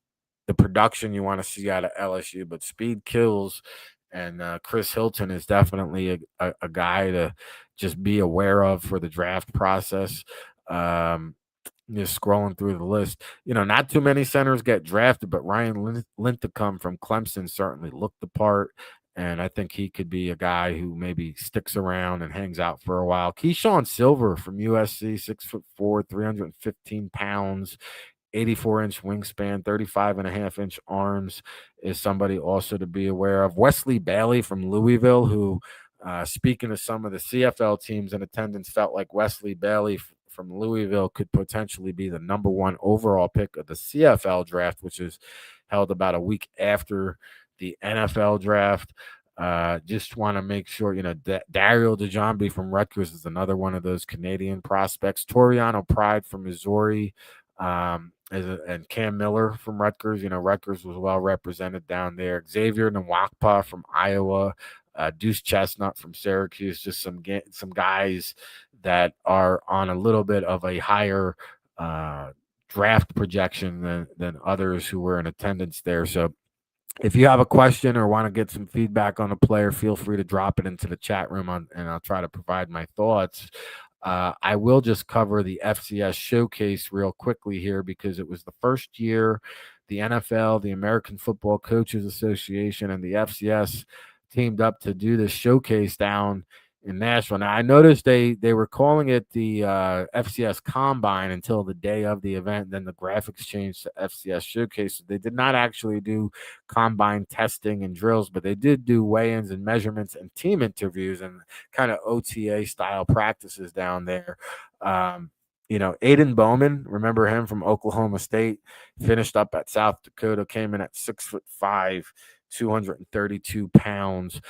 the production you want to see out of LSU, but speed kills. And Chris Hilton is definitely a guy to just be aware of for the draft process. Just scrolling through the list, not too many centers get drafted, but Ryan Linthicum from Clemson certainly looked the part. And I think he could be a guy who maybe sticks around and hangs out for a while. Keyshawn Silver from USC, 6'4", 315 pounds, 84-inch wingspan, 35.5-inch arms, is somebody also to be aware of. Wesley Bailey from Louisville, who, speaking of some of the CFL teams in attendance, felt like Wesley Bailey from Louisville could potentially be the number one overall pick of the CFL draft, which is held about a week after the NFL draft. Just want to make sure, Daryl DeJohn from Rutgers is another one of those Canadian prospects. Toriano Pride from Missouri, and Cam Miller from Rutgers. Rutgers was well represented down there. Xavier Nwakpa from Iowa, Deuce Chestnut from Syracuse. Just some guys that are on a little bit of a higher draft projection than others who were in attendance there. So if you have a question or want to get some feedback on a player, feel free to drop it into the chat room, and I'll try to provide my thoughts. I will just cover the FCS showcase real quickly here, because it was the first year the NFL, the American Football Coaches Association, and the FCS teamed up to do this showcase down in Nashville. Now, I noticed they were calling it the FCS Combine until the day of the event. Then the graphics changed to FCS Showcase. They did not actually do combine testing and drills, but they did do weigh-ins and measurements and team interviews and kind of OTA style practices down there. Aiden Bowman, remember him from Oklahoma State, finished up at South Dakota, came in at 6'5", 232 pounds.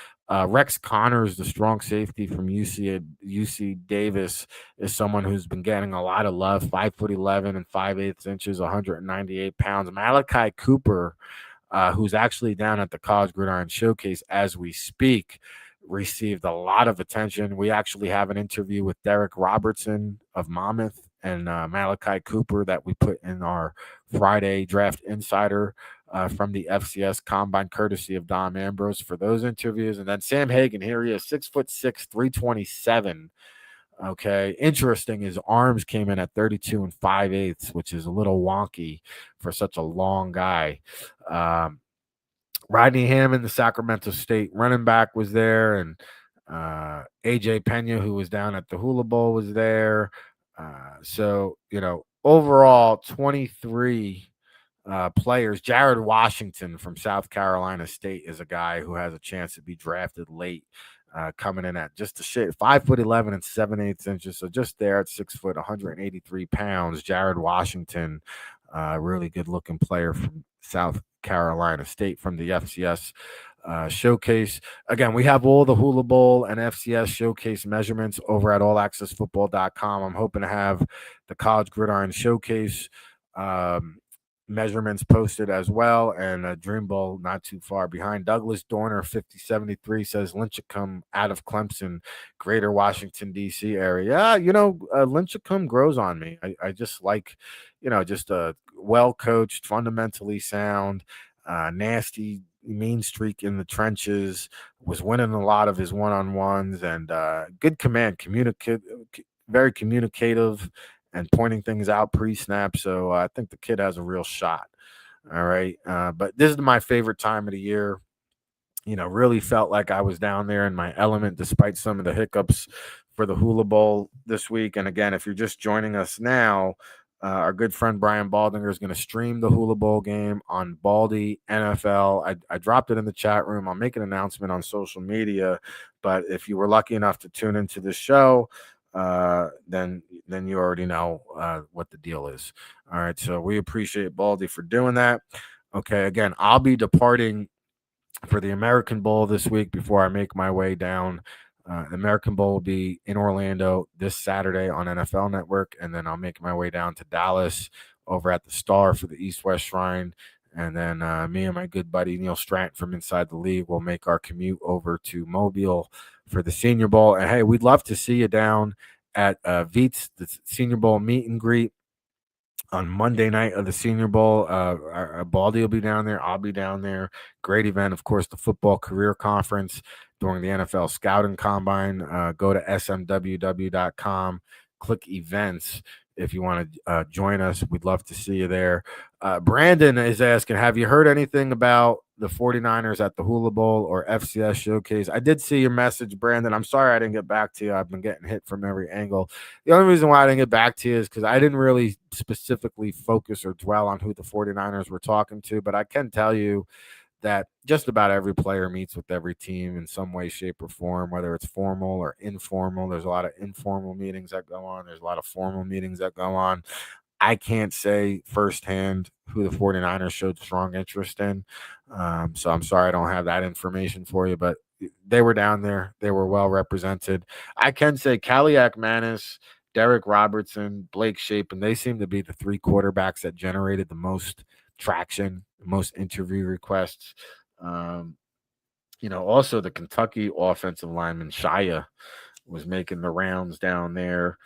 Rex Connors, the strong safety from UC Davis, is someone who's been getting a lot of love. 5'11" and 5/8 inches, 198 pounds. Malachi Cooper, who's actually down at the College Gridiron Showcase as we speak, received a lot of attention. We actually have an interview with Derek Robertson of Monmouth and Malachi Cooper that we put in our Friday Draft Insider from the FCS Combine, courtesy of Dom Ambrose for those interviews. And then Sam Hagan, here he is, 6'6", 327. Okay. Interesting. His arms came in at 32 and 5/8, which is a little wonky for such a long guy. Rodney Hammond, the Sacramento State running back, was there, and AJ Pena, who was down at the Hula Bowl, was there. So, overall 23 players. Jared Washington from South Carolina State is a guy who has a chance to be drafted late, coming in at just a shade 5'11" and 7/8 inches. So just there at 6 foot, 183 pounds. Jared Washington, really good looking player from South Carolina State from the FCS showcase. Again, we have all the Hula Bowl and FCS showcase measurements over at allaccessfootball.com. I'm hoping to have the College Gridiron Showcase measurements posted as well, and Dream Bowl not too far behind. Douglas Dorner, 5073, says Lynchicum out of Clemson, greater Washington, D.C. area. Lynchicum grows on me. I just like, just a well-coached, fundamentally sound, nasty, mean streak in the trenches, was winning a lot of his one-on-ones, and good command, very communicative, and pointing things out pre-snap. So I think the kid has a real shot. All right. But this is my favorite time of the year. Really felt like I was down there in my element, despite some of the hiccups for the Hula Bowl this week. And again, if you're just joining us now, Our good friend Brian Baldinger is going to stream the Hula Bowl game on Baldy NFL. I dropped it in the chat room. I'll make an announcement on social media. But if you were lucky enough to tune into the show, then you already know what the deal is. All right, so we appreciate Baldy for doing that. Okay, again, I'll be departing for the American Bowl this week before I make my way down. American Bowl will be in Orlando this Saturday on NFL Network, and then I'll make my way down to Dallas over at the Star for the East West Shrine. And then me and my good buddy Neil Stratton from Inside the League will make our commute over to Mobile for the Senior Bowl. And hey, we'd love to see you down at Veets, the Senior Bowl meet and greet on Monday night of the Senior Bowl. Baldy will be down there. I'll be down there. Great event. Of course, the Football Career Conference during the NFL Scouting Combine. Go to smww.com, click events if you want to join us. We'd love to see you there. Brandon is asking, have you heard anything about the 49ers at the Hula Bowl or FCS Showcase? I did see your message, Brandon. I'm sorry I didn't get back to you. I've been getting hit from every angle. The only reason why I didn't get back to you is because I didn't really specifically focus or dwell on who the 49ers were talking to, but I can tell you that just about every player meets with every team in some way, shape, or form, whether it's formal or informal. There's a lot of informal meetings that go on. There's a lot of formal meetings that go on. I can't say firsthand who the 49ers showed strong interest in. So I'm sorry I don't have that information for you, but they were down there. They were well represented. I can say Kaliak Manis, Derek Robertson, Blake Shapen, they seem to be the three quarterbacks that generated the most traction, most interview requests. Also the Kentucky offensive lineman Shia was making the rounds down there.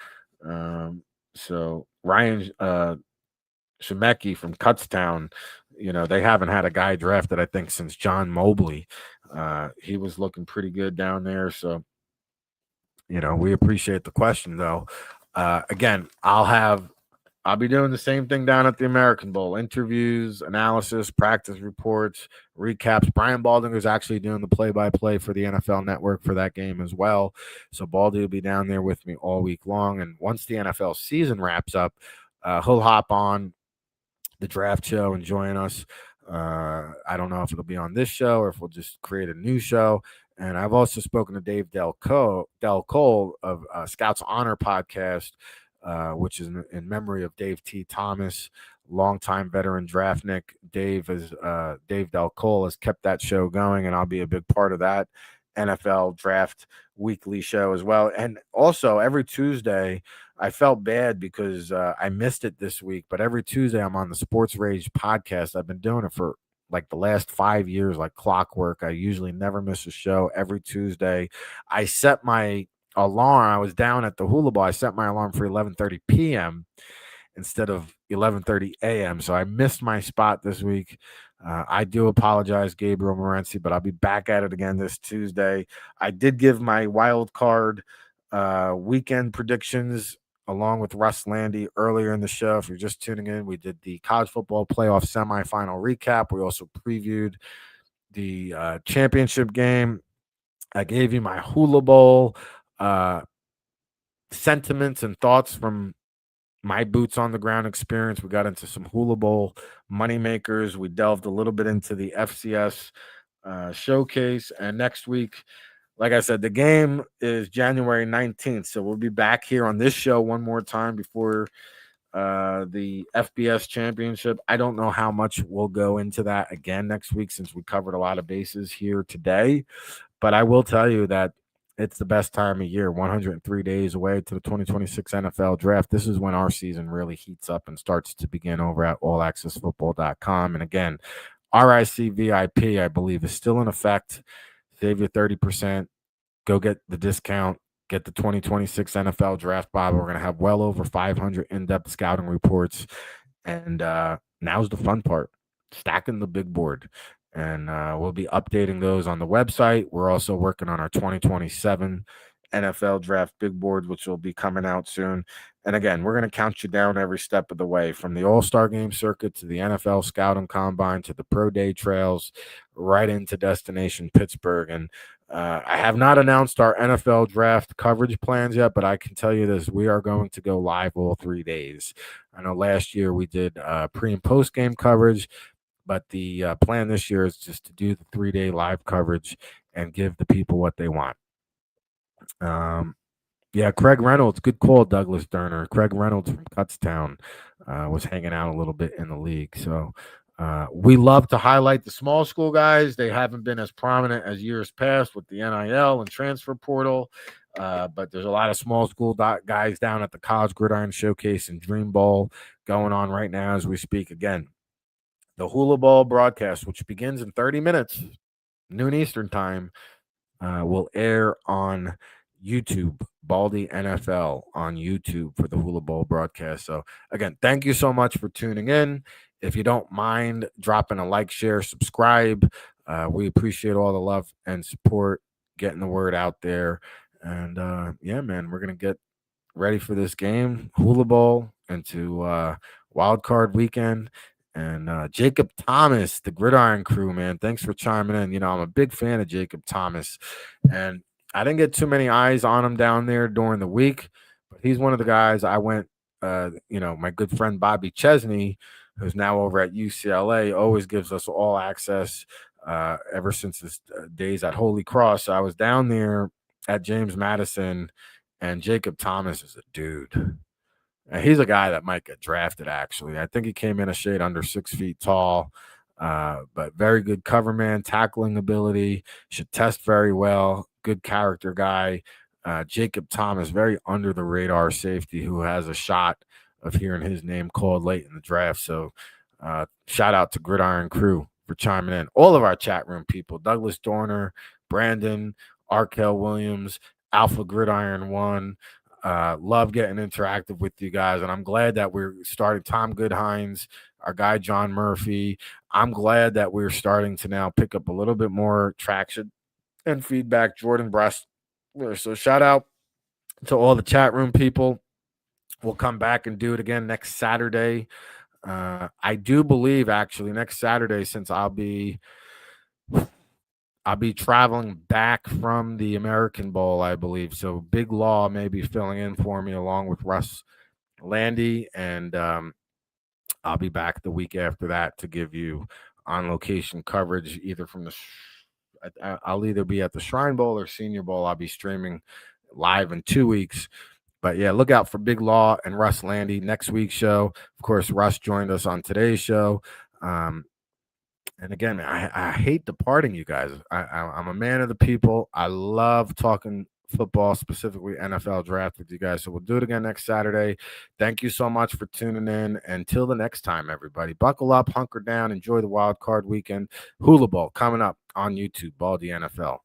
So Ryan Shemecki from Kutztown, they haven't had a guy drafted, I think, since John Mobley. He was looking pretty good down there. So, we appreciate the question, though. Again, I'll be doing the same thing down at the American Bowl. Interviews, analysis, practice reports, recaps. Brian Baldinger is actually doing the play-by-play for the NFL Network for that game as well. So Baldy will be down there with me all week long. And once the NFL season wraps up, he'll hop on the draft show and join us. I don't know if it'll be on this show or if we'll just create a new show. And I've also spoken to Dave Del Cole of Scouts Honor podcast, which is in memory of Dave T. Thomas, longtime veteran draftnik. Dave Del Cole has kept that show going, and I'll be a big part of that NFL Draft Weekly show as well. And also every Tuesday, I felt bad because I missed it this week, but every Tuesday I'm on the Sports Rage podcast. I've been doing it for like the last 5 years, like clockwork. I usually never miss a show every Tuesday. I set my alarm. I was down at the Hula Bowl. I set my alarm for 11:30 p.m. instead of 11:30 a.m. So I missed my spot this week. I do apologize, Gabriel Morency, but I'll be back at it again this Tuesday. I did give my wild card weekend predictions along with Russ Lande earlier in the show. If you're just tuning in, we did the college football playoff semifinal recap. We also previewed the championship game. I gave you my Hula Bowl sentiments and thoughts from my boots on the ground experience. We got into some Hula Bowl moneymakers. We delved a little bit into the FCS showcase. And next week, like I said, the game is January 19th. So we'll be back here on this show one more time before the FBS championship. I don't know how much we'll go into that again next week since we covered a lot of bases here today. But I will tell you that it's the best time of year, 103 days away to the 2026 NFL draft. This is when our season really heats up and starts to begin over at allaccessfootball.com. And again, RIC VIP, I believe, is still in effect. Save your 30%. Go get the discount. Get the 2026 NFL Draft Bible. We're going to have well over 500 in-depth scouting reports. And now's the fun part, stacking the big board. And we'll be updating those on the website. We're also working on our 2027 NFL Draft Big Board, which will be coming out soon. And again, we're going to count you down every step of the way, from the All-Star Game circuit to the NFL Scouting Combine to the Pro Day Trails, right into Destination Pittsburgh. And I have not announced our NFL draft coverage plans yet, but I can tell you this: we are going to go live all 3 days. I know last year we did pre and post game coverage, but the plan this year is just to do the 3 day live coverage and give the people what they want. Um, yeah, Craig Reynolds, good call, Douglas Durner. Craig Reynolds from Cutstown was hanging out a little bit in the league. So we love to highlight the small school guys. They haven't been as prominent as years past with the NIL and transfer portal. But there's a lot of small school guys down at the College Gridiron Showcase and Dream Bowl going on right now as we speak. Again, the Hula Bowl broadcast, which begins in 30 minutes, noon Eastern time, will air on YouTube, Baldy NFL on YouTube for the Hula Bowl broadcast. So, again, thank you so much for tuning in. If you don't mind dropping a like, share, subscribe, we appreciate all the love and support, getting the word out there. And yeah, man, we're going to get ready for this game, Hula Bowl, into Wild Card Weekend. And Jacob Thomas, the Gridiron Crew, man, thanks for chiming in. I'm a big fan of Jacob Thomas, and I didn't get too many eyes on him down there during the week, but he's one of the guys I went. My good friend Bobby Chesney, who's now over at UCLA, always gives us all access. Ever since his days at Holy Cross, so I was down there at James Madison, and Jacob Thomas is a dude. And he's a guy that might get drafted, actually. I think he came in a shade under 6 feet tall, but very good cover man, tackling ability, should test very well, good character guy. Jacob Thomas, very under the radar safety who has a shot of hearing his name called late in the draft. So shout out to Gridiron Crew for chiming in. All of our chat room people, Douglas Dorner, Brandon, Arkell Williams, Alpha Gridiron 1. Love getting interactive with you guys, and I'm glad that we're starting. Tom Goodhines, our guy John Murphy. I'm glad that we're starting to now pick up a little bit more traction and feedback. Jordan Breast. So shout out to all the chat room people. We'll come back and do it again next Saturday. I do believe actually next Saturday, since I'll be traveling back from the American Bowl, I believe. So Big Law may be filling in for me along with Russ, Lande, and I'll be back the week after that to give you on location coverage either from I'll either be at the Shrine Bowl or Senior Bowl. I'll be streaming live in 2 weeks. But yeah, look out for Big Law and Russ Lande next week's show. Of course, Russ joined us on today's show. And again, I hate departing you guys. I'm a man of the people. I love talking football, specifically NFL draft with you guys. So we'll do it again next Saturday. Thank you so much for tuning in. Until the next time, everybody, buckle up, hunker down, enjoy the wild card weekend. Hula Bowl coming up on YouTube, Baldy NFL.